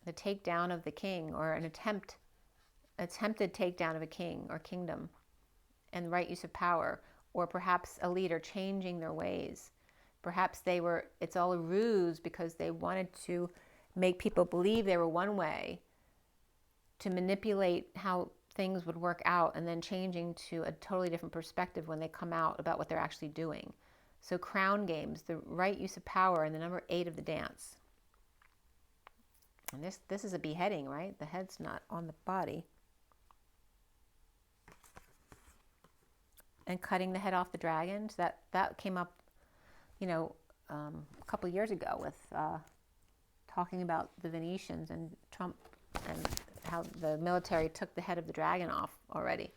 The takedown of the king, or an attempted takedown of a king or kingdom, and the right use of power, or perhaps a leader changing their ways. Perhaps it's all a ruse because they wanted to make people believe they were one way, to manipulate how things would work out, and then changing to a totally different perspective when they come out about what they're actually doing. So crown games, the right use of power, and the number 8 of the dance. And this is a beheading, right? The head's not on the body. And cutting the head off the dragon. So that came up, you know, a couple years ago with talking about the Venetians and Trump and how the military took the head of the dragon off already.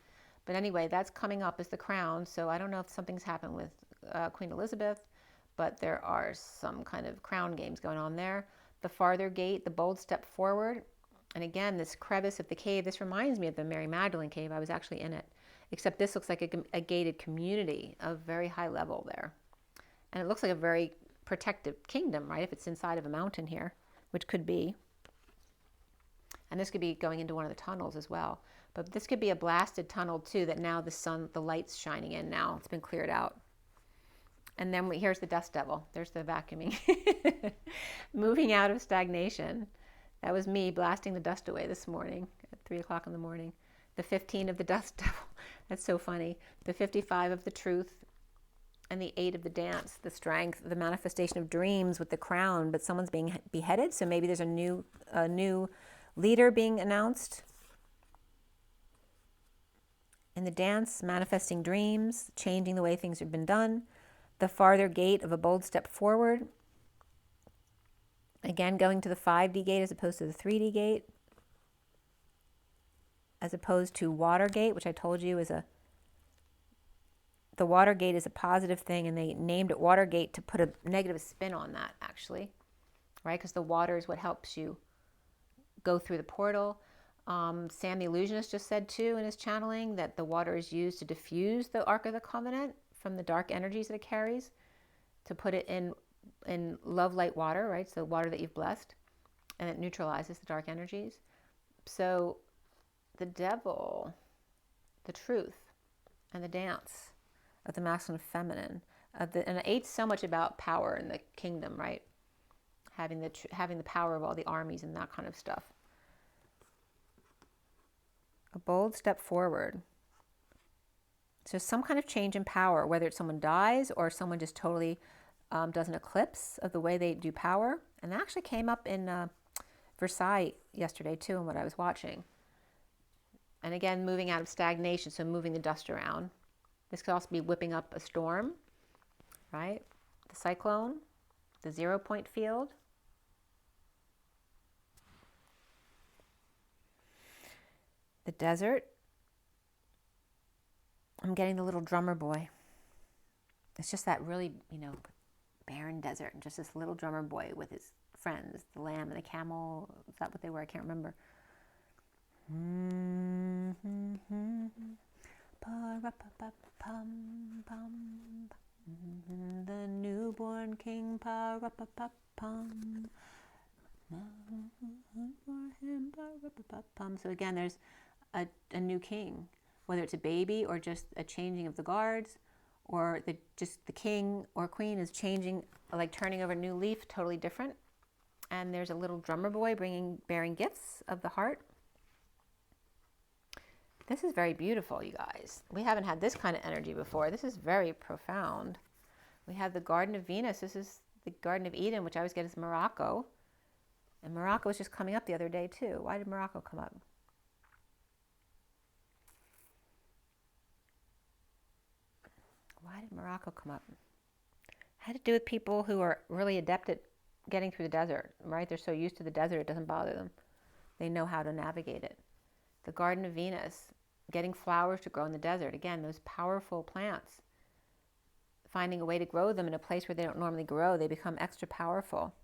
But anyway, that's coming up as the crown. So I don't know if something's happened with Queen Elizabeth, but there are some kind of crown games going on there. The farther gate, the bold step forward. And again, this crevice of the cave, this reminds me of the Mary Magdalene cave. I was actually in it, except this looks like a gated community of very high level there. And it looks like a very protective kingdom, right? If it's inside of a mountain here, which could be. And this could be going into one of the tunnels as well. But this could be a blasted tunnel too, that now the sun, the light's shining in now. It's been cleared out. And then here's the dust devil. There's the vacuuming. Moving out of stagnation. That was me blasting the dust away this morning at 3 o'clock in the morning. The 15 of the dust devil. That's so funny. The 55 of the truth. And the 8 of the dance, the strength, the manifestation of dreams with the crown, but someone's being beheaded, so maybe there's a new leader being announced. In the dance, manifesting dreams, changing the way things have been done. The farther gate of a bold step forward. Again, going to the 5D gate as opposed to the 3D gate. As opposed to Watergate, which I told you is the Watergate is a positive thing, and they named it Watergate to put a negative spin on that, actually, right? Because the water is what helps you go through the portal. Sam the Illusionist just said, too, in his channeling, that the water is used to diffuse the Ark of the Covenant from the dark energies that it carries, to put it in love, light, water, right? So water that you've blessed, and it neutralizes the dark energies. So the devil, the truth, and the dance of the masculine and feminine, and 8's so much about power in the kingdom, right? Having the power of all the armies and that kind of stuff. A bold step forward. So some kind of change in power, whether it's someone dies or someone just totally does an eclipse of the way they do power. And that actually came up in Versailles yesterday too, in what I was watching. And again, moving out of stagnation, so moving the dust around. This could also be whipping up a storm, right? The cyclone, the 0 point field. The desert. I'm getting the little drummer boy. It's just that really, barren desert, and just this little drummer boy with his friends, the lamb and the camel. Is that what they were? I can't remember. The newborn king, so again, there's a new king, whether it's a baby or just a changing of the guards, or just the king or queen is changing, like turning over a new leaf, totally different. And there's a little drummer boy bearing gifts of the heart. This is very beautiful, you guys. We haven't had this kind of energy before. This is very profound. We have the Garden of Venus. This is the Garden of Eden, which I always get as Morocco. And Morocco was just coming up the other day, too. Why did Morocco come up? Why did Morocco come up? It had to do with people who are really adept at getting through the desert, right? They're so used to the desert, it doesn't bother them. They know how to navigate it. The Garden of Venus, getting flowers to grow in the desert. Again, those powerful plants. Finding a way to grow them in a place where they don't normally grow, they become extra powerful.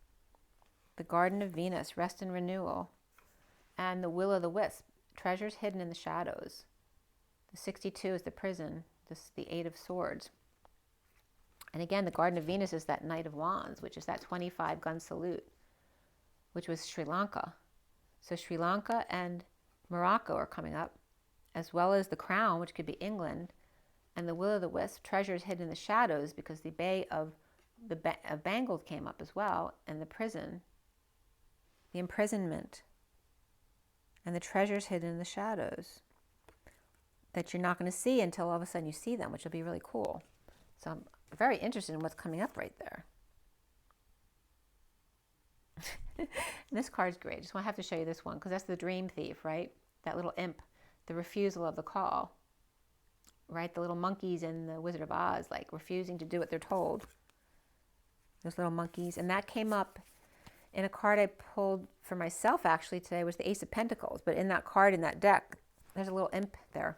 The Garden of Venus, rest and renewal. And the Will-o'-the-Wisp, treasures hidden in the shadows. The 62 is the prison, the 8 of Swords. And again, the Garden of Venus is that Knight of Wands, which is that 25 gun salute, which was Sri Lanka. So Sri Lanka and Morocco are coming up, as well as the Crown, which could be England, and the Will-o'-the-Wisp, treasures hidden in the shadows, because the Bay of Bengal came up as well, and the prison, the imprisonment, and the treasures hidden in the shadows that you're not going to see until all of a sudden you see them, which will be really cool. So I'm very interested in what's coming up right there. And this card's great. Just want to have to show you this one, because that's the dream thief, right? That little imp, the refusal of the call, right? The little monkeys in the Wizard of Oz, like refusing to do what they're told. Those little monkeys. And that came up in a card I pulled for myself actually today, was the Ace of Pentacles. But in that card, in that deck, there's a little imp there.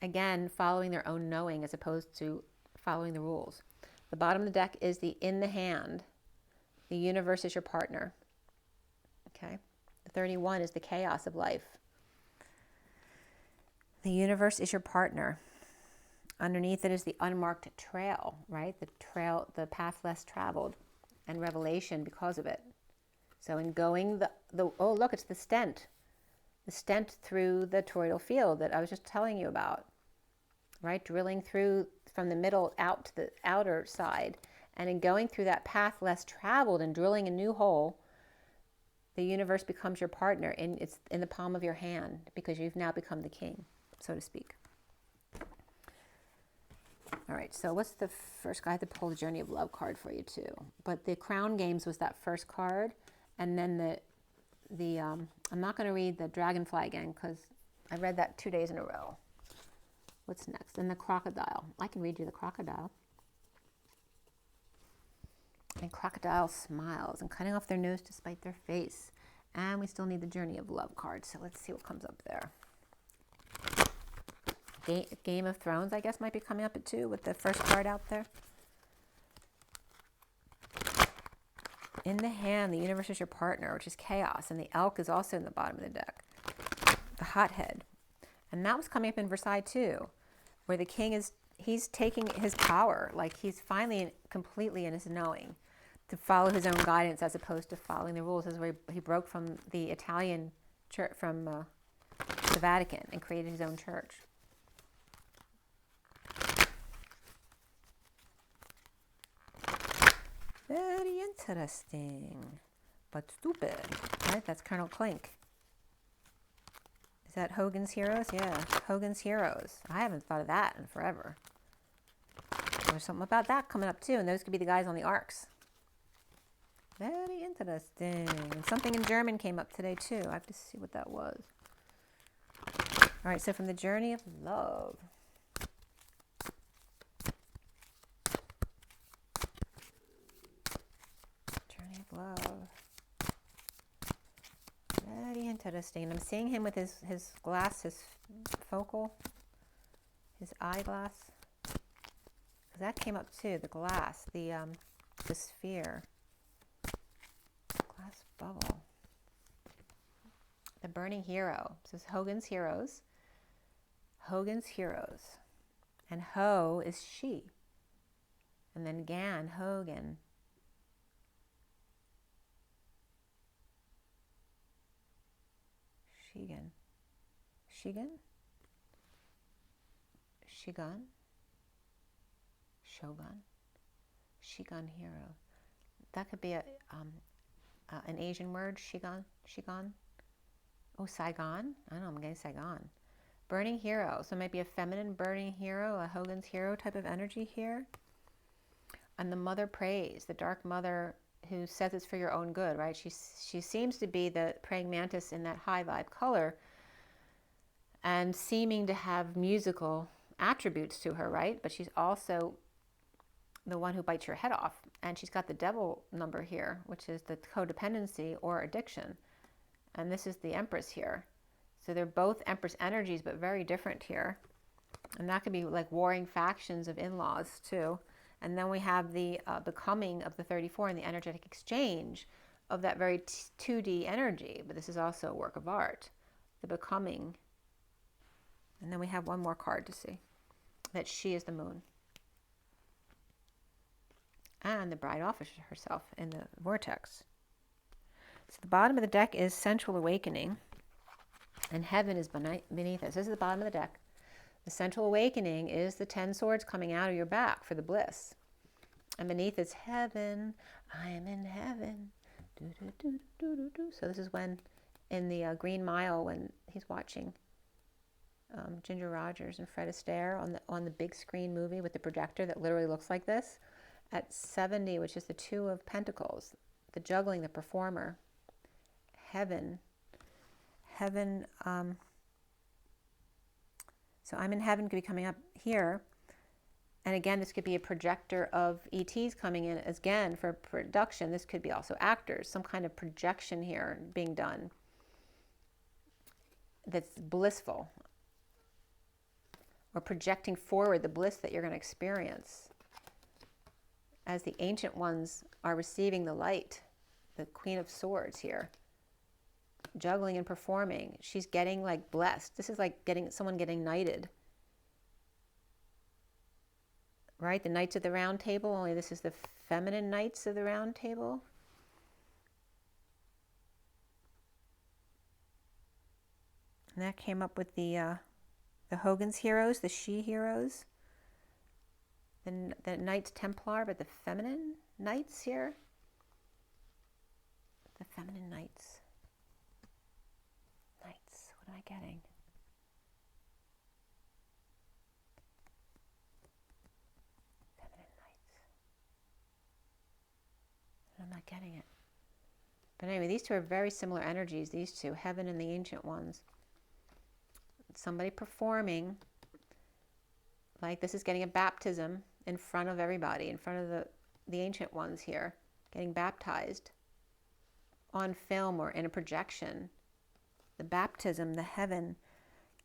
Again, following their own knowing as opposed to following the rules. The bottom of the deck is the in the hand. The universe is your partner. Okay. The 31 is the chaos of life. The universe is your partner. Underneath it is the unmarked trail, right? The trail, the path less traveled, and revelation because of it. So in going oh, look, it's the stent through the toroidal field that I was just telling you about, right? Drilling through from the middle out to the outer side. And in going through that path less traveled and drilling a new hole, the universe becomes your partner, and it's in the palm of your hand because you've now become the king, so to speak. All right, so what's the first? I had to pull the Journey of Love card for you too. But the Crown Games was that first card, and then I'm not going to read the Dragonfly again because I read that 2 days in a row. What's next? And the Crocodile. I can read you the Crocodile. And Crocodile smiles and cutting off their nose to spite their face. And we still need the Journey of Love card, so let's see what comes up there. Game of Thrones, I guess, might be coming up at 2 with the first card out there. In the hand, the universe is your partner, which is chaos, and the elk is also in the bottom of the deck. The hothead. And that was coming up in Versailles too, where the king he's taking his power, like he's finally completely in his knowing to follow his own guidance as opposed to following the rules. This is where he broke from the Italian church, from the Vatican, and created his own church. Very interesting, but stupid, right? That's Colonel Klink. Is that Hogan's Heroes? Yeah, Hogan's Heroes. I haven't thought of that in forever. There's something about that coming up too, and those could be the guys on the arcs. Very interesting. And something in German came up today too. I have to see what that was. All right, so from the Journey of Love. Journey of Love. Very interesting. I'm seeing him with his glass, his focal, his eyeglass. Because that came up too, the glass, the sphere. Glass bubble. The Burning Hero. This is Hogan's Heroes. Hogan's Heroes. And Ho is she. And then Gan, Hogan. Shigan. Shigan? Shigan? Shogun? Shigan hero. That could be an Asian word, Shigan. Shigan. Oh, Saigon? I don't know, I'm getting Saigon. Burning hero. So it might be a feminine burning hero, a Hogan's hero type of energy here. And the mother prays, the dark mother who says it's for your own good, right? She seems to be the praying mantis in that high vibe color and seeming to have musical attributes to her, right? But she's also the one who bites your head off. And she's got the devil number here, which is the codependency or addiction. And this is the Empress here. So they're both Empress energies, but very different here. And that could be like warring factions of in-laws too. And then we have the becoming of the 34 and the energetic exchange of that very 2D energy. But this is also a work of art, the becoming. And then we have one more card to see, that she is the moon. And the bride offers herself in the vortex. So the bottom of the deck is Sensual Awakening, and Heaven is beneath us. This is the bottom of the deck. The Sensual Awakening is the 10 swords coming out of your back for the bliss. And beneath is Heaven. I am in heaven. Do, do, do, do, do, do. So this is when, in the Green Mile, when he's watching Ginger Rogers and Fred Astaire on the big screen movie with the projector that literally looks like this. At 70, which is the 2 of Pentacles, the juggling, the performer. Heaven. Heaven, so I'm in heaven could be coming up here. And again, this could be a projector of ETs coming in again for production. This could be also actors, some kind of projection here being done that's blissful, or projecting forward the bliss that you're going to experience as the ancient ones are receiving the light. The Queen of Swords here, juggling and performing. She's getting like blessed. This is like someone getting knighted, right? The Knights of the Round Table, only this is the feminine Knights of the Round Table. And that came up with the Hogan's heroes, the she heroes. The Knights Templar, but the feminine knights here. The feminine knights. Knights, what am I getting? Feminine knights. I'm not getting it. But anyway, these two are very similar energies, these two, heaven and the ancient ones. Somebody performing, like this is getting a baptism in front of everybody, in front of the ancient ones here, getting baptized on film or in a projection. The baptism, the heaven,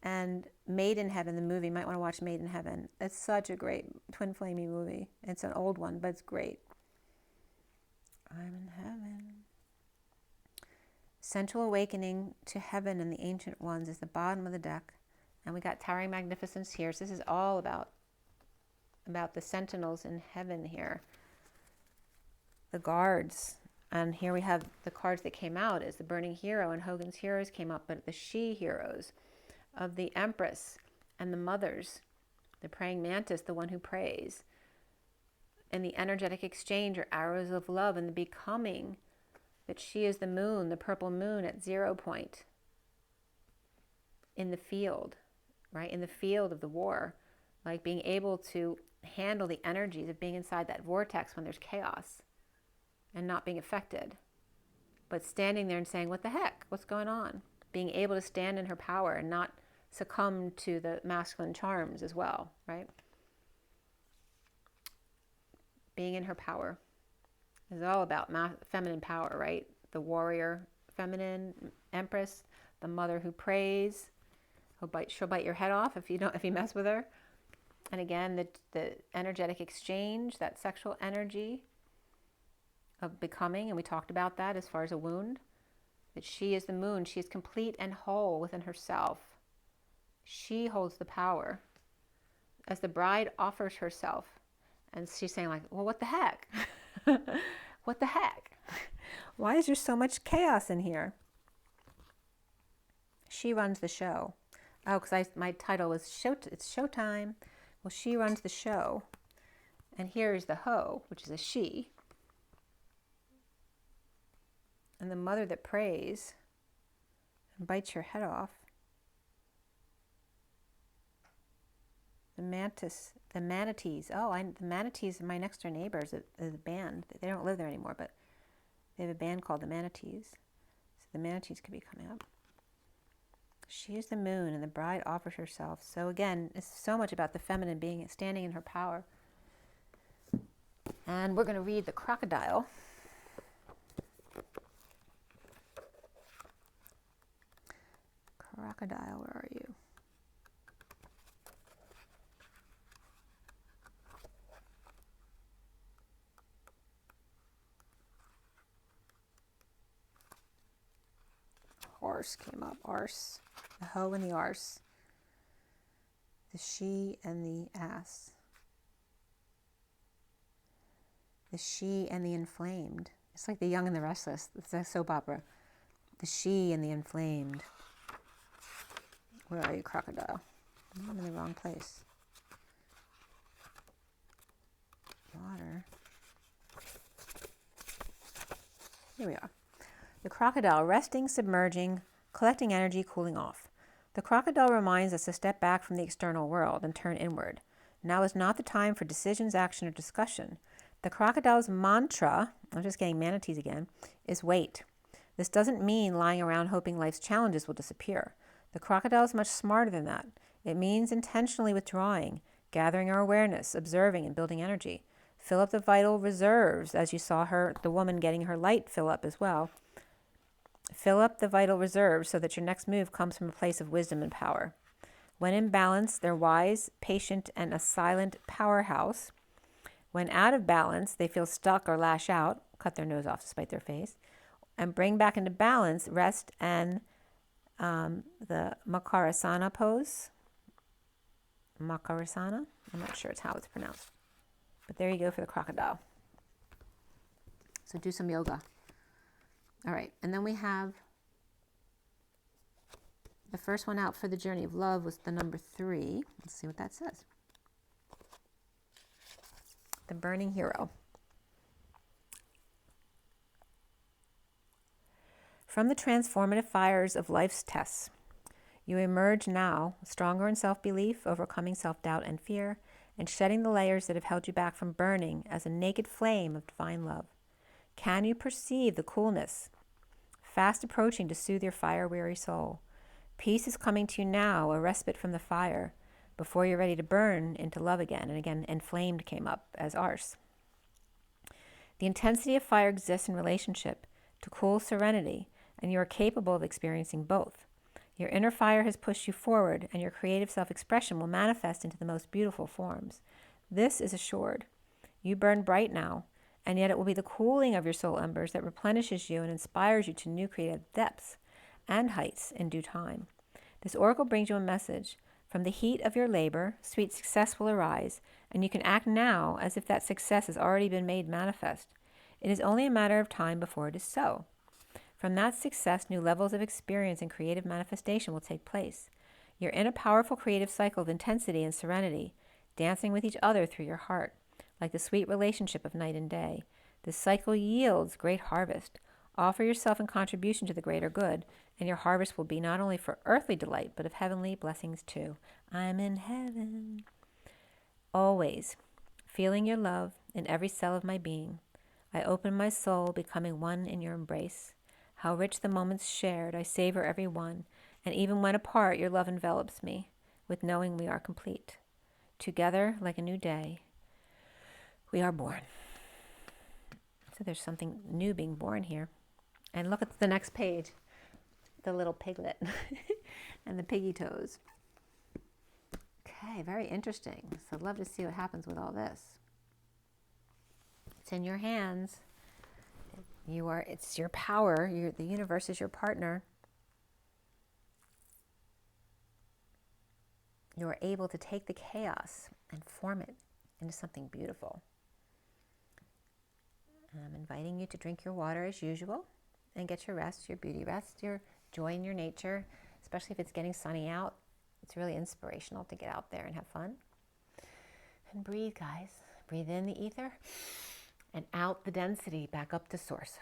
and Made in Heaven, the movie. You might want to watch Made in Heaven. It's such a great twin flamey movie. It's an old one, but it's great. I'm in heaven. Central awakening to heaven and the ancient ones is the bottom of the deck. And we got Towering Magnificence here. So this is all about the sentinels in heaven here. The guards. And here we have the cards that came out is the Burning Hero, and Hogan's Heroes came up, but the she heroes of the Empress and the mothers, the Praying Mantis, the one who prays, and the energetic exchange or arrows of love, and the becoming, that she is the moon, the purple moon at 0 point in the field, right? In the field of the war, like being able to handle the energies of being inside that vortex when there's chaos and not being affected, but standing there and saying, what the heck, what's going on? Being able to stand in her power and not succumb to the masculine charms as well, right? Being in her power is all about feminine power, right? The warrior, feminine, empress, the mother who prays. She'll bite your head off if you mess with her. And again, the energetic exchange, that sexual energy of becoming, and we talked about that as far as a wound, that she is the moon. She is complete and whole within herself. She holds the power. As the bride offers herself, and she's saying like, well, what the heck? What the heck? Why is there so much chaos in here? She runs the show. Oh, because my title was it's Showtime. Well, she runs the show. And here's the Ho, which is a she. And the mother that prays and bites your head off. The mantis, the manatees. Oh, the manatees are my next door neighbors. The band. They don't live there anymore, but they have a band called the Manatees. So the manatees could be coming up. She is the moon, and the bride offers herself. So again, it's so much about the feminine standing in her power. And we're going to read the crocodile. Crocodile, where are you? Horse came up. Arse. The hoe and the arse. The she and the ass. The she and the inflamed. It's like The Young and the Restless. It's a soap opera. The she and the inflamed. Where are you, crocodile? I'm in the wrong place. Water. Here we are. The crocodile, resting, submerging, collecting energy, cooling off. The crocodile reminds us to step back from the external world and turn inward. Now is not the time for decisions, action, or discussion. The crocodile's mantra, I'm just getting manatees again, is wait. This doesn't mean lying around hoping life's challenges will disappear. The crocodile is much smarter than that. It means intentionally withdrawing, gathering our awareness, observing, and building energy. Fill up the vital reserves, as you saw the woman getting her light fill up as well. Fill up the vital reserves so that your next move comes from a place of wisdom and power. When in balance, they're wise, patient, and a silent powerhouse. When out of balance, they feel stuck or lash out, cut their nose off to spite their face, and bring back into balance, rest, and the Makarasana pose. Makarasana? I'm not sure it's how it's pronounced. But there you go for the crocodile. So do some yoga. All right, and then we have The first one out for the journey of love was the number 3. Let's see what that says. The burning hero. From the transformative fires of life's tests, you emerge now stronger in self-belief, overcoming self-doubt and fear, and shedding the layers that have held you back from burning as a naked flame of divine love. Can you perceive the coolness fast approaching to soothe your fire-weary soul? Peace is coming to you now, a respite from the fire, before you're ready to burn into love again. And again, inflamed came up as arse. The intensity of fire exists in relationship to cool serenity, and you are capable of experiencing both. Your inner fire has pushed you forward, and your creative self-expression will manifest into the most beautiful forms. This is assured. You burn bright now, and yet it will be the cooling of your soul embers that replenishes you and inspires you to new creative depths and heights in due time. This oracle brings you a message. From the heat of your labor, sweet success will arise, and you can act now as if that success has already been made manifest. It is only a matter of time before it is so. From that success, new levels of experience and creative manifestation will take place. You're in a powerful creative cycle of intensity and serenity, dancing with each other through your heart, like the sweet relationship of night and day. This cycle yields great harvest. Offer yourself in contribution to the greater good, and your harvest will be not only for earthly delight, but of heavenly blessings too. I'm in heaven. Always, feeling your love in every cell of my being, I open my soul, becoming one in your embrace. How rich the moments shared, I savor every one, and even when apart, your love envelops me, with knowing we are complete. Together, like a new day, we are born. So there's something new being born here. And look at the next page, the little piglet and the piggy toes. Okay, very interesting. So I'd love to see what happens with all this. It's in your hands. It's your power. The universe is your partner. You're able to take the chaos and form it into something beautiful. And I'm inviting you to drink your water as usual and get your rest, your beauty rest, your joy in your nature, especially if it's getting sunny out. It's really inspirational to get out there and have fun. And breathe, guys. Breathe in the ether and out the density back up to source.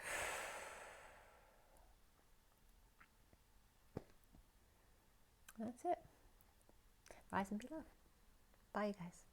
That's it. Rise and be loved. Bye, you guys.